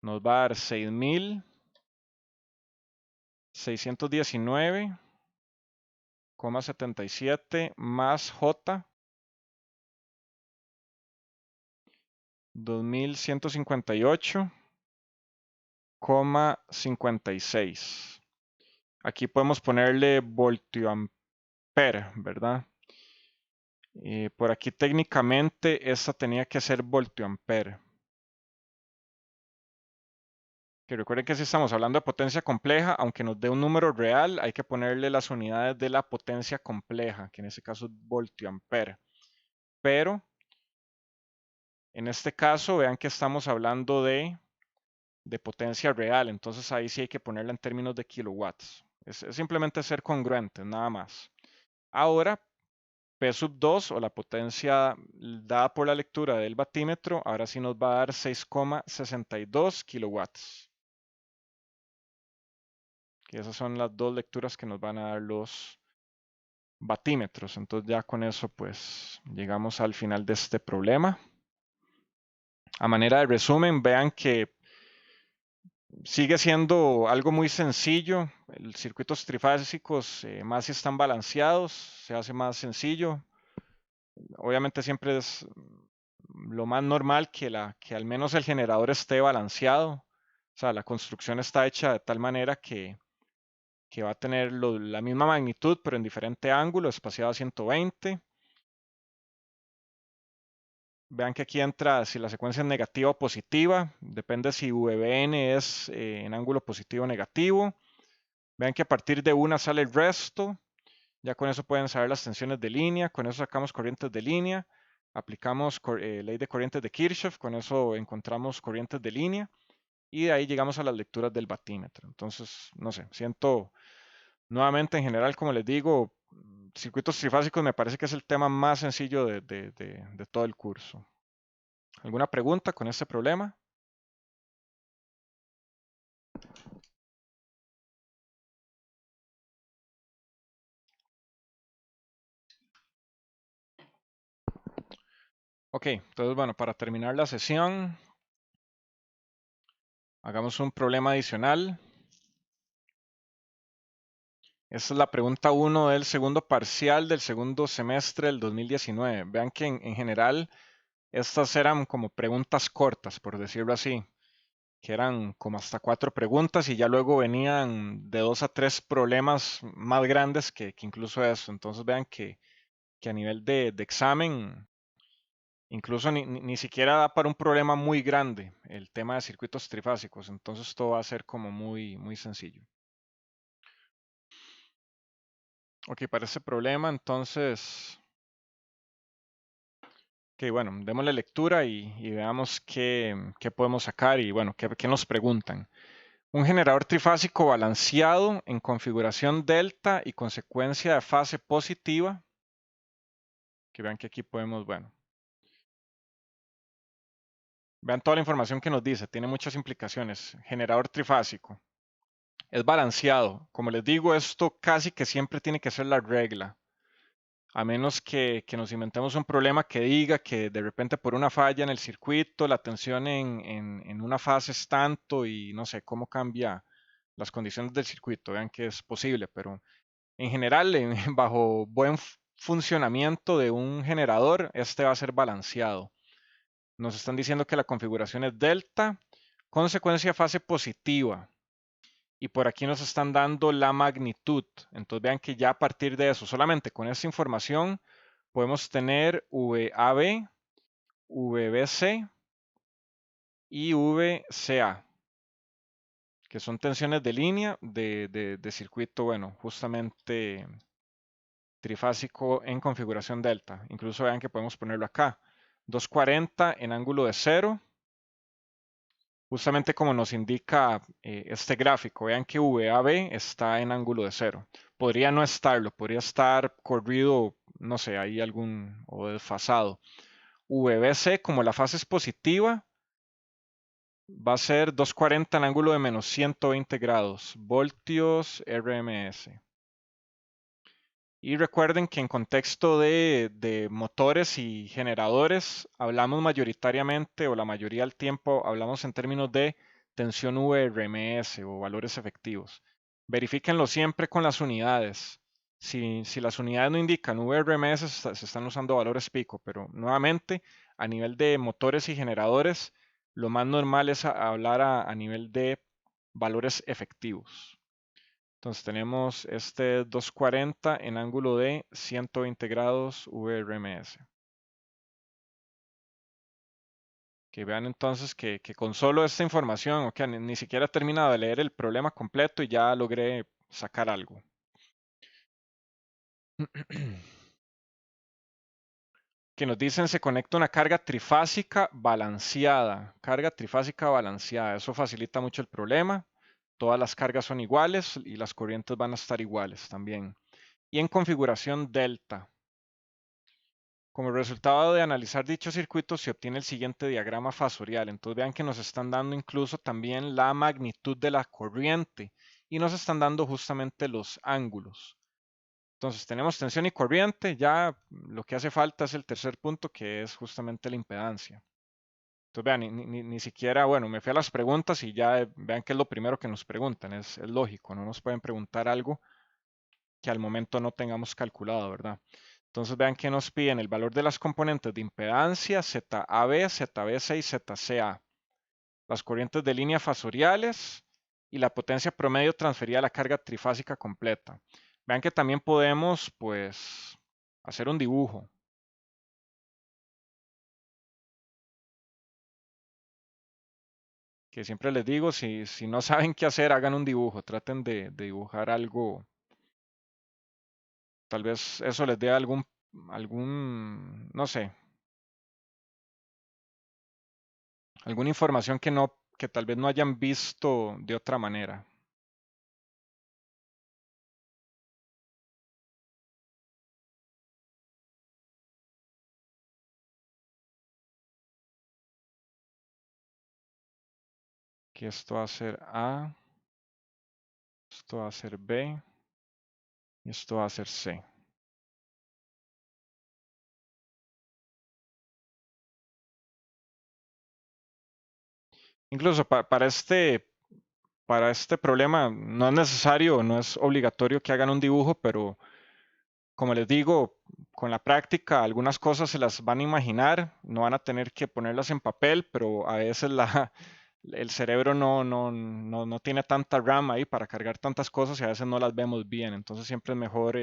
nos va a dar 6.619,77 más J 2158,56. Aquí podemos ponerle voltioampere, ¿verdad? Por aquí técnicamente esta tenía que ser voltioampere. Que recuerden que si estamos hablando de potencia compleja, aunque nos dé un número real, hay que ponerle las unidades de la potencia compleja, que en este caso es voltioampere. Pero en este caso, vean que estamos hablando de potencia real, entonces ahí sí hay que ponerla en términos de kilowatts. Es simplemente ser congruente, nada más. Ahora, P sub 2 o la potencia dada por la lectura del batímetro, ahora sí nos va a dar 6,62 kilowatts. Que esas son las dos lecturas que nos van a dar los batímetros. Entonces ya con eso pues llegamos al final de este problema. A manera de resumen, vean que sigue siendo algo muy sencillo. Los circuitos trifásicos, más si están balanceados, se hace más sencillo. Obviamente siempre es lo más normal que al menos el generador esté balanceado. O sea, la construcción está hecha de tal manera que va a tener la misma magnitud, pero en diferente ángulo, espaciado a 120. Vean que aquí entra si la secuencia es negativa o positiva. Depende si VBN es en ángulo positivo o negativo. Vean que a partir de una sale el resto. Ya con eso pueden saber las tensiones de línea. Con eso sacamos corrientes de línea. Aplicamos ley de corrientes de Kirchhoff. Con eso encontramos corrientes de línea. Y de ahí llegamos a las lecturas del batímetro. Entonces, no sé, siento nuevamente en general, como les digo, circuitos trifásicos me parece que es el tema más sencillo de todo el curso. ¿Alguna pregunta con este problema? Ok, entonces bueno, para terminar la sesión, hagamos un problema adicional. Esta es la pregunta 1 del segundo parcial del segundo semestre del 2019. Vean que en general estas eran como preguntas cortas, por decirlo así, que eran como hasta 4 preguntas y ya luego venían de 2 a 3 problemas más grandes que incluso eso. Entonces vean que a nivel de examen, incluso ni siquiera da para un problema muy grande el tema de circuitos trifásicos. Entonces todo va a ser como muy sencillo. Ok, para ese problema, entonces, ok, bueno, démosle lectura y veamos qué podemos sacar y bueno, qué nos preguntan. Un generador trifásico balanceado en configuración delta y consecuencia de fase positiva. Que vean que aquí podemos, bueno, vean toda la información que nos dice, tiene muchas implicaciones. Generador trifásico. Es balanceado. Como les digo, esto casi que siempre tiene que ser la regla. A menos que nos inventemos un problema que diga que de repente por una falla en el circuito, la tensión en una fase es tanto y no sé cómo cambia las condiciones del circuito. Vean que es posible, pero en general, bajo buen funcionamiento de un generador, este va a ser balanceado. Nos están diciendo que la configuración es delta, consecuencia fase positiva. Y por aquí nos están dando la magnitud. Entonces vean que ya a partir de eso, solamente con esta información, podemos tener VAB, VBC y VCA, que son tensiones de línea de circuito, bueno, justamente trifásico en configuración delta. Incluso vean que podemos ponerlo acá. 240 en ángulo de 0, justamente como nos indica este gráfico. Vean que VAB está en ángulo de 0. Podría no estarlo, podría estar corrido, no sé, ahí algún o desfasado. VBC, como la fase es positiva, va a ser 240 en ángulo de menos 120 grados, voltios RMS. Y recuerden que en contexto de motores y generadores hablamos mayoritariamente o la mayoría del tiempo hablamos en términos de tensión VRMS o valores efectivos. Verifíquenlo siempre con las unidades. Si las unidades no indican VRMS, se están usando valores pico, pero nuevamente a nivel de motores y generadores, lo más normal es hablar a nivel de valores efectivos. Entonces tenemos este 240 en ángulo de 120 grados VRMS. Que vean entonces que con solo esta información, ok, ni siquiera he terminado de leer el problema completo y ya logré sacar algo. Que nos dicen se conecta una carga trifásica balanceada. Carga trifásica balanceada. Eso facilita mucho el problema. Todas las cargas son iguales y las corrientes van a estar iguales también. Y en configuración delta. Como resultado de analizar dicho circuito se obtiene el siguiente diagrama fasorial. Entonces vean que nos están dando incluso también la magnitud de la corriente y nos están dando justamente los ángulos. Entonces tenemos tensión y corriente, ya lo que hace falta es el tercer punto que es justamente la impedancia. Entonces vean, ni siquiera, bueno, me fui a las preguntas y ya vean que es lo primero que nos preguntan, es lógico, no nos pueden preguntar algo que al momento no tengamos calculado, ¿verdad? Entonces vean que nos piden el valor de las componentes de impedancia ZAB, ZBC y ZCA, las corrientes de línea fasoriales y la potencia promedio transferida a la carga trifásica completa. Vean que también podemos, pues, hacer un dibujo. Que siempre les digo, si no saben qué hacer, hagan un dibujo, traten de dibujar algo. Tal vez eso les dé no sé, alguna información que tal vez no hayan visto de otra manera. Que esto va a ser A, esto va a ser B y esto va a ser C. Incluso para este problema no es necesario, no es obligatorio que hagan un dibujo, pero como les digo, con la práctica algunas cosas se las van a imaginar, no van a tener que ponerlas en papel, pero a veces el cerebro no tiene tanta RAM ahí para cargar tantas cosas y a veces no las vemos bien. Entonces siempre es mejor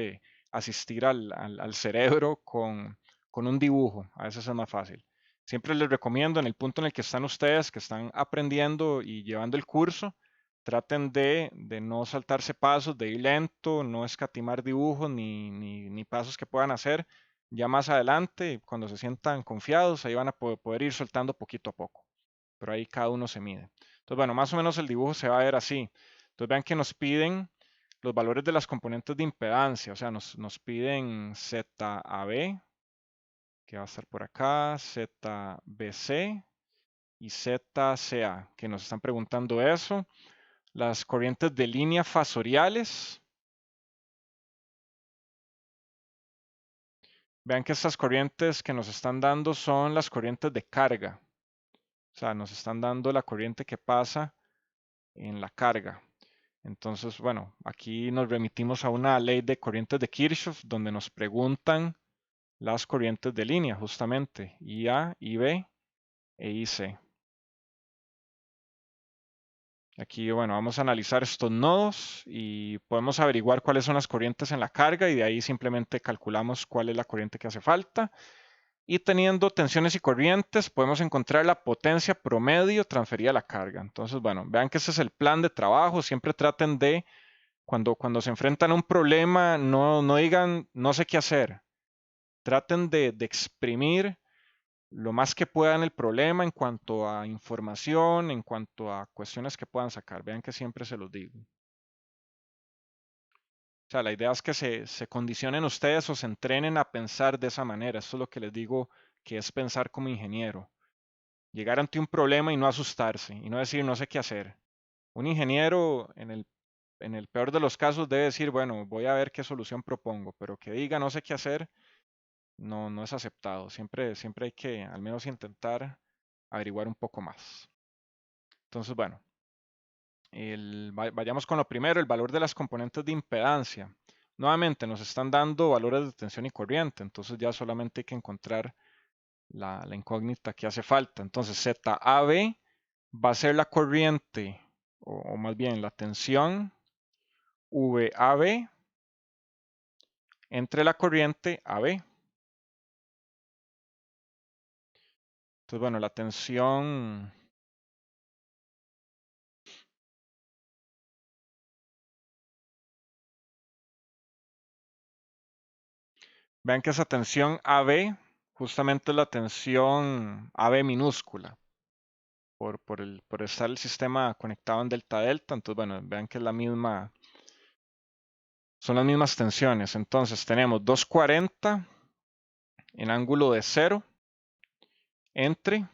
asistir al cerebro con un dibujo, a veces es más fácil. Siempre les recomiendo en el punto en el que están ustedes, que están aprendiendo y llevando el curso, traten de no saltarse pasos, de ir lento, no escatimar dibujos ni pasos que puedan hacer. Ya más adelante, cuando se sientan confiados, ahí van a poder ir soltando poquito a poco. Pero ahí cada uno se mide. Entonces, bueno, más o menos el dibujo se va a ver así. Entonces, vean que nos piden los valores de las componentes de impedancia, o sea, nos piden ZAB, que va a estar por acá, ZBC y ZCA, que nos están preguntando eso. Las corrientes de línea fasoriales. Vean que estas corrientes que nos están dando son las corrientes de carga. O sea, nos están dando la corriente que pasa en la carga. Entonces, bueno, aquí nos remitimos a una ley de corrientes de Kirchhoff donde nos preguntan las corrientes de línea, justamente, IA, IB e IC. Aquí, bueno, vamos a analizar estos nodos y podemos averiguar cuáles son las corrientes en la carga y de ahí simplemente calculamos cuál es la corriente que hace falta. Y teniendo tensiones y corrientes, podemos encontrar la potencia promedio transferida a la carga. Entonces, bueno, vean que ese es el plan de trabajo. Siempre traten de, cuando se enfrentan a un problema, no digan, no sé qué hacer. Traten de exprimir lo más que puedan el problema en cuanto a información, en cuanto a cuestiones que puedan sacar. Vean que siempre se los digo. O sea, la idea es que se condicionen ustedes o se entrenen a pensar de esa manera. Eso es lo que les digo que es pensar como ingeniero. Llegar ante un problema y no asustarse y no decir no sé qué hacer. Un ingeniero en el peor de los casos debe decir, bueno, voy a ver qué solución propongo, pero que diga no sé qué hacer, no es aceptado. Siempre hay que al menos intentar averiguar un poco más. Entonces, bueno, vayamos con lo primero, el valor de las componentes de impedancia. Nuevamente nos están dando valores de tensión y corriente, entonces ya solamente hay que encontrar la incógnita que hace falta. Entonces ZAB va a ser la corriente, o más bien la tensión VAB entre la corriente AB. Entonces, bueno, la tensión, vean que esa tensión AB justamente es la tensión AB minúscula, por estar el sistema conectado en delta delta. Entonces, bueno, vean que es la misma, son las mismas tensiones. Entonces, tenemos 240 en ángulo de 0 entre,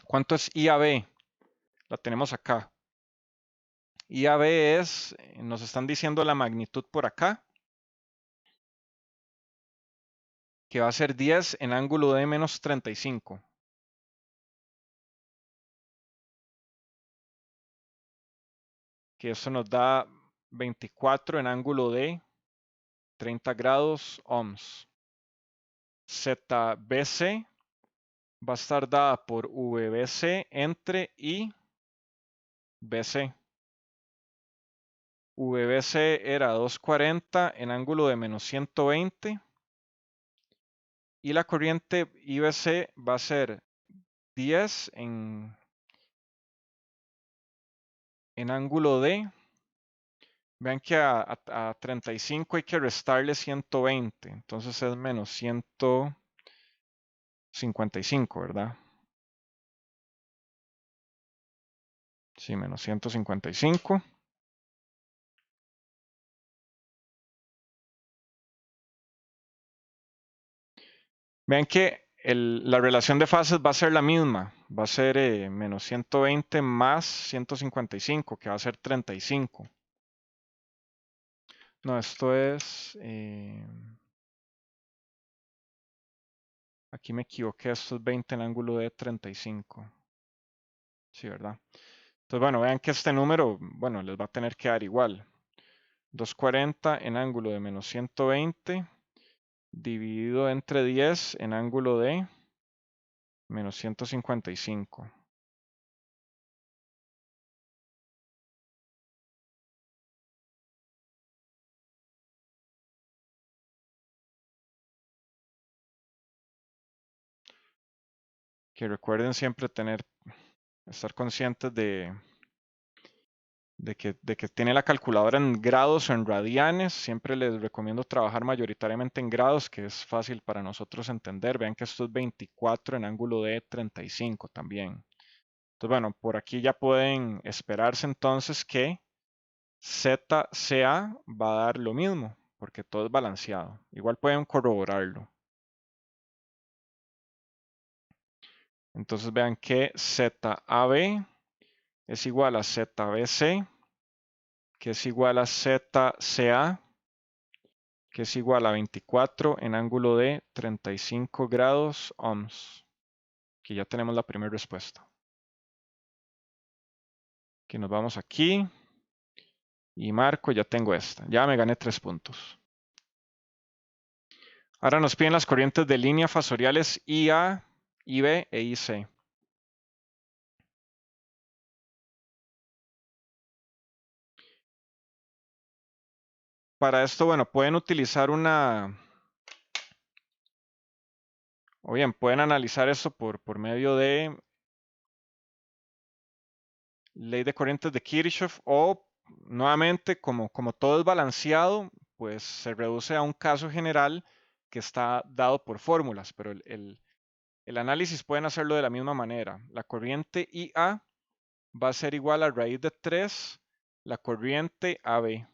¿cuánto es IAB? La tenemos acá. IAB es, nos están diciendo la magnitud por acá, que va a ser 10 en ángulo de menos 35. Que eso nos da 24 en ángulo de 30 grados ohms. ZBC va a estar dada por VBC entre IBC. VBC era 240 en ángulo de menos 120 y la corriente IBC va a ser 10 en ángulo de, vean que a 35 hay que restarle 120, entonces es menos 155, ¿verdad? Sí, menos 155. Vean que la relación de fases va a ser la misma, va a ser menos 120 más 155, que va a ser 35. No, esto es, aquí me equivoqué, esto es 20 en ángulo de 35. Sí, ¿verdad? Entonces, bueno, vean que este número, bueno, les va a tener que dar igual. 240 en ángulo de menos 120 dividido entre 10 en ángulo de menos 155. Que recuerden siempre estar conscientes de que tiene la calculadora en grados o en radianes. Siempre les recomiendo trabajar mayoritariamente en grados, que es fácil para nosotros entender. Vean que esto es 24 en ángulo de 35 también. Entonces, bueno, por aquí ya pueden esperarse entonces que ZCA va a dar lo mismo, porque todo es balanceado. Igual pueden corroborarlo. Entonces vean que ZAB es igual a ZBC, que es igual a ZCA, que es igual a 24 en ángulo de 35 grados ohms, que ya tenemos la primera respuesta. Que nos vamos aquí y marco, ya tengo esta. Ya me gané 3 puntos. Ahora nos piden las corrientes de línea fasoriales IA, IB e IC. Para esto, bueno, pueden utilizar o bien, pueden analizar esto por medio de ley de corrientes de Kirchhoff o nuevamente, como todo es balanceado, pues se reduce a un caso general que está dado por fórmulas, pero el análisis pueden hacerlo de la misma manera. La corriente IA va a ser igual a raíz de 3 la corriente AB.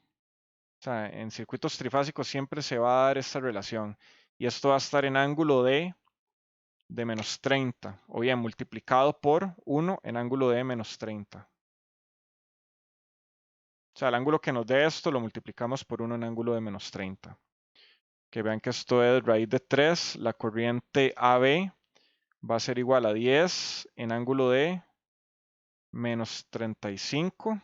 O sea, en circuitos trifásicos siempre se va a dar esta relación. Y esto va a estar en ángulo de menos 30. O bien, multiplicado por 1 en ángulo de menos 30. O sea, el ángulo que nos dé esto lo multiplicamos por 1 en ángulo de menos 30. Que vean que esto es raíz de 3. La corriente AB va a ser igual a 10 en ángulo de menos 35.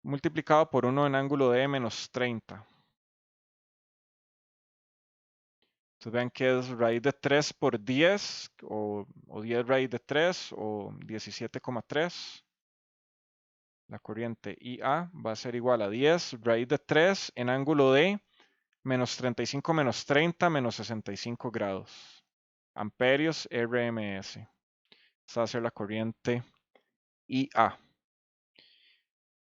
Multiplicado por 1 en ángulo de menos 30. Entonces vean que es raíz de 3 por 10 o 10 raíz de 3 o 17,3. La corriente IA va a ser igual a 10 raíz de 3 en ángulo de menos 35 menos 30 menos 65 grados. Amperios RMS. Esta va a ser la corriente IA.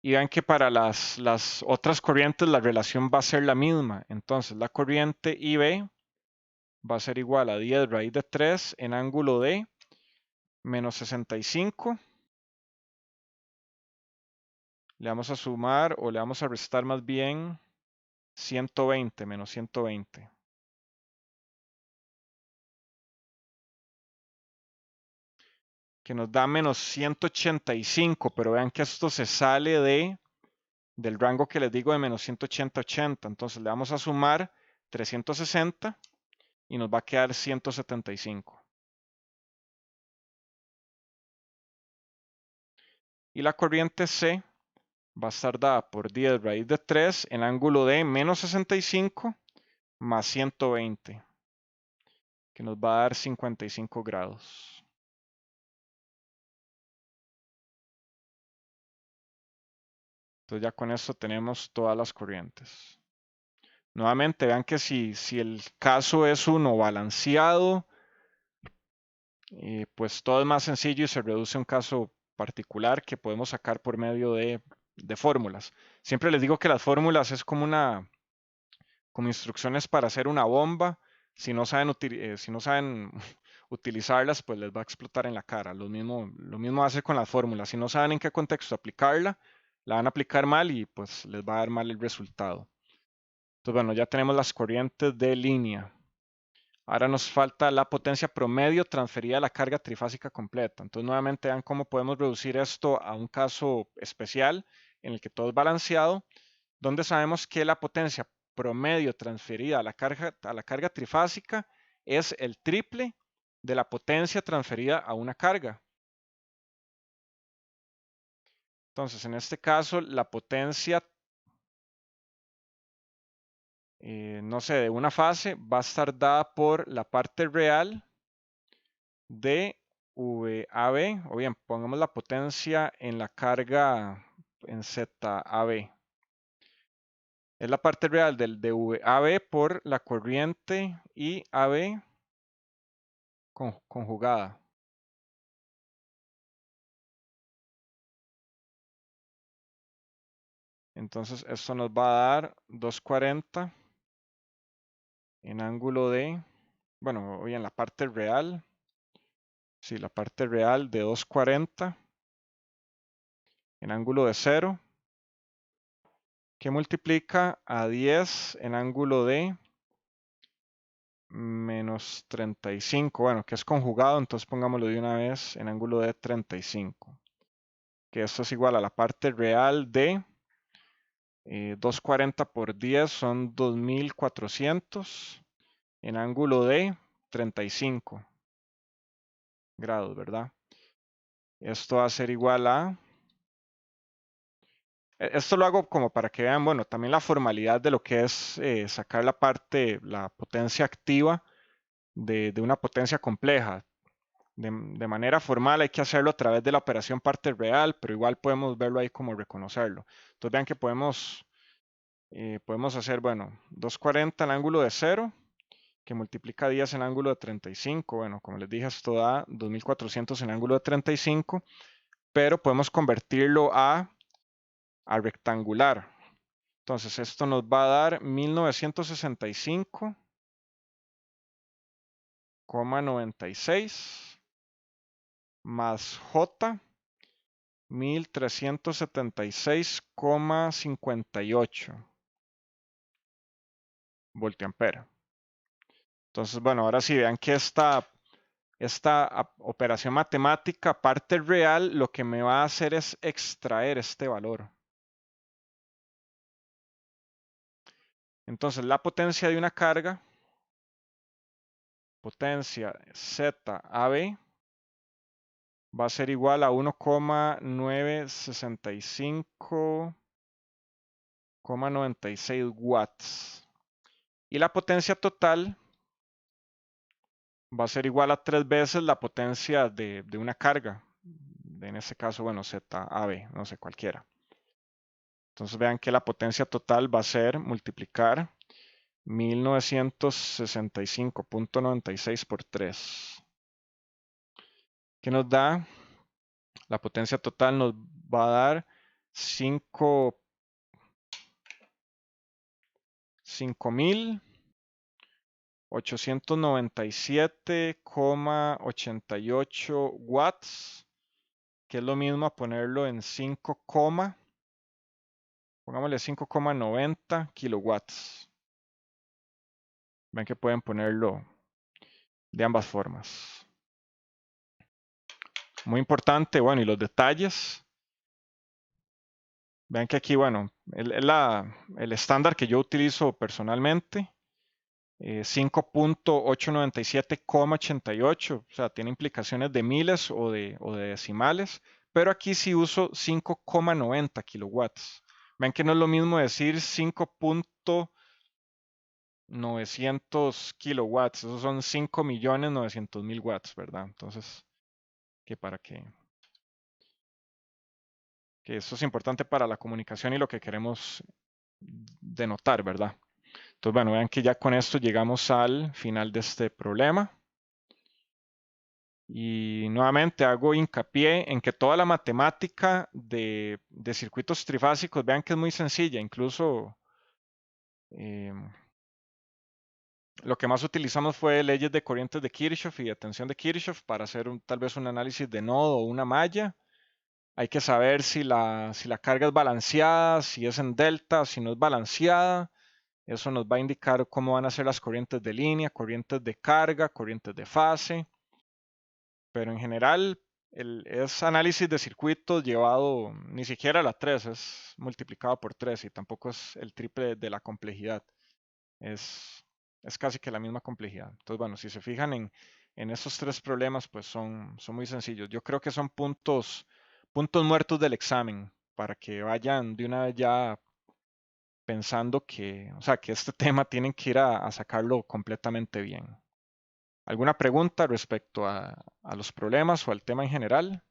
Y vean que para las otras corrientes la relación va a ser la misma. Entonces la corriente IB va a ser igual a 10 raíz de 3 en ángulo de menos 65. Le vamos a sumar o le vamos a restar más bien 120 menos 120. Que nos da menos 185, pero vean que esto se sale del rango que les digo de menos 180 a 80. Entonces le vamos a sumar 360 y nos va a quedar 175. Y la corriente C va a estar dada por 10 raíz de 3 en ángulo de menos 65 más 120, que nos va a dar 55 grados. Entonces ya con esto tenemos todas las corrientes. Nuevamente, vean que si el caso es uno balanceado, pues todo es más sencillo y se reduce a un caso particular que podemos sacar por medio de fórmulas. Siempre les digo que las fórmulas es como instrucciones para hacer una bomba. Si no saben, si no saben utilizarlas, pues les va a explotar en la cara. Lo mismo hace con las fórmulas. Si no saben en qué contexto aplicarla, la van a aplicar mal y pues les va a dar mal el resultado. Entonces, bueno, ya tenemos las corrientes de línea. Ahora nos falta la potencia promedio transferida a la carga trifásica completa. Entonces, nuevamente vean cómo podemos reducir esto a un caso especial en el que todo es balanceado, donde sabemos que la potencia promedio transferida a la carga trifásica es el triple de la potencia transferida a una carga. Entonces, en este caso, la potencia, no sé, de una fase va a estar dada por la parte real de VAB, o bien, pongamos la potencia en la carga en ZAB. Es la parte real del de VAB por la corriente IAB conjugada. Entonces, esto nos va a dar 240 en ángulo de bueno, hoy en la parte real, sí, la parte real de 240 en ángulo de 0, que multiplica a 10 en ángulo de menos 35, bueno, que es conjugado, entonces pongámoslo de una vez en ángulo de 35, que esto es igual a la parte real de 240 por 10 son 2400 en ángulo de 35 grados, ¿verdad? Esto va a ser igual a... Esto lo hago como para que vean, bueno, también la formalidad de lo que es sacar la potencia activa de una potencia compleja. De manera formal hay que hacerlo a través de la operación parte real, pero igual podemos verlo ahí como reconocerlo. Entonces vean que podemos hacer, bueno, 240 en ángulo de 0, que multiplica 10 en ángulo de 35. Bueno, como les dije, esto da 2400 en ángulo de 35, pero podemos convertirlo a rectangular. Entonces esto nos va a dar 1965,96 más J 1376,58 voltiamperes. Entonces, bueno, ahora sí vean que esta operación matemática, parte real, lo que me va a hacer es extraer este valor. Entonces, la potencia de una carga, potencia ZAB, va a ser igual a 1,965,96 watts. Y la potencia total va a ser igual a 3 veces la potencia de una carga. En este caso, bueno, ZAB, no sé, cualquiera. Entonces vean que la potencia total va a ser multiplicar 1965,96 por 3. Que nos da, la potencia total nos va a dar 5.897,88 watts, que es lo mismo a ponerlo en 5, pongámosle 5,90 kilowatts. Ven que pueden ponerlo de ambas formas. Muy importante, bueno, y los detalles. Vean que aquí, bueno, el estándar que yo utilizo personalmente, 5.897,88, o sea, tiene implicaciones de miles o de decimales, pero aquí sí uso 5,90 kilowatts. Ven que no es lo mismo decir 5.900 kilowatts, esos son 5.900.000 watts, ¿verdad? Entonces, que para que eso es importante para la comunicación y lo que queremos denotar, ¿verdad? Entonces, bueno, vean que ya con esto llegamos al final de este problema. Y nuevamente hago hincapié en que toda la matemática de circuitos trifásicos, vean que es muy sencilla, incluso lo que más utilizamos fue leyes de corrientes de Kirchhoff y de tensión de Kirchhoff para hacer tal vez un análisis de nodo o una malla. Hay que saber si la carga es balanceada, si es en delta, si no es balanceada. Eso nos va a indicar cómo van a ser las corrientes de línea, corrientes de carga, corrientes de fase. Pero en general es análisis de circuitos llevado ni siquiera a la 3, es multiplicado por 3 y tampoco es el triple de la complejidad. Es casi que la misma complejidad. Entonces, bueno, si se fijan en esos tres problemas, pues son muy sencillos. Yo creo que son puntos muertos del examen para que vayan de una vez ya pensando que, o sea, que este tema tienen que ir a sacarlo completamente bien. ¿Alguna pregunta respecto a los problemas o al tema en general?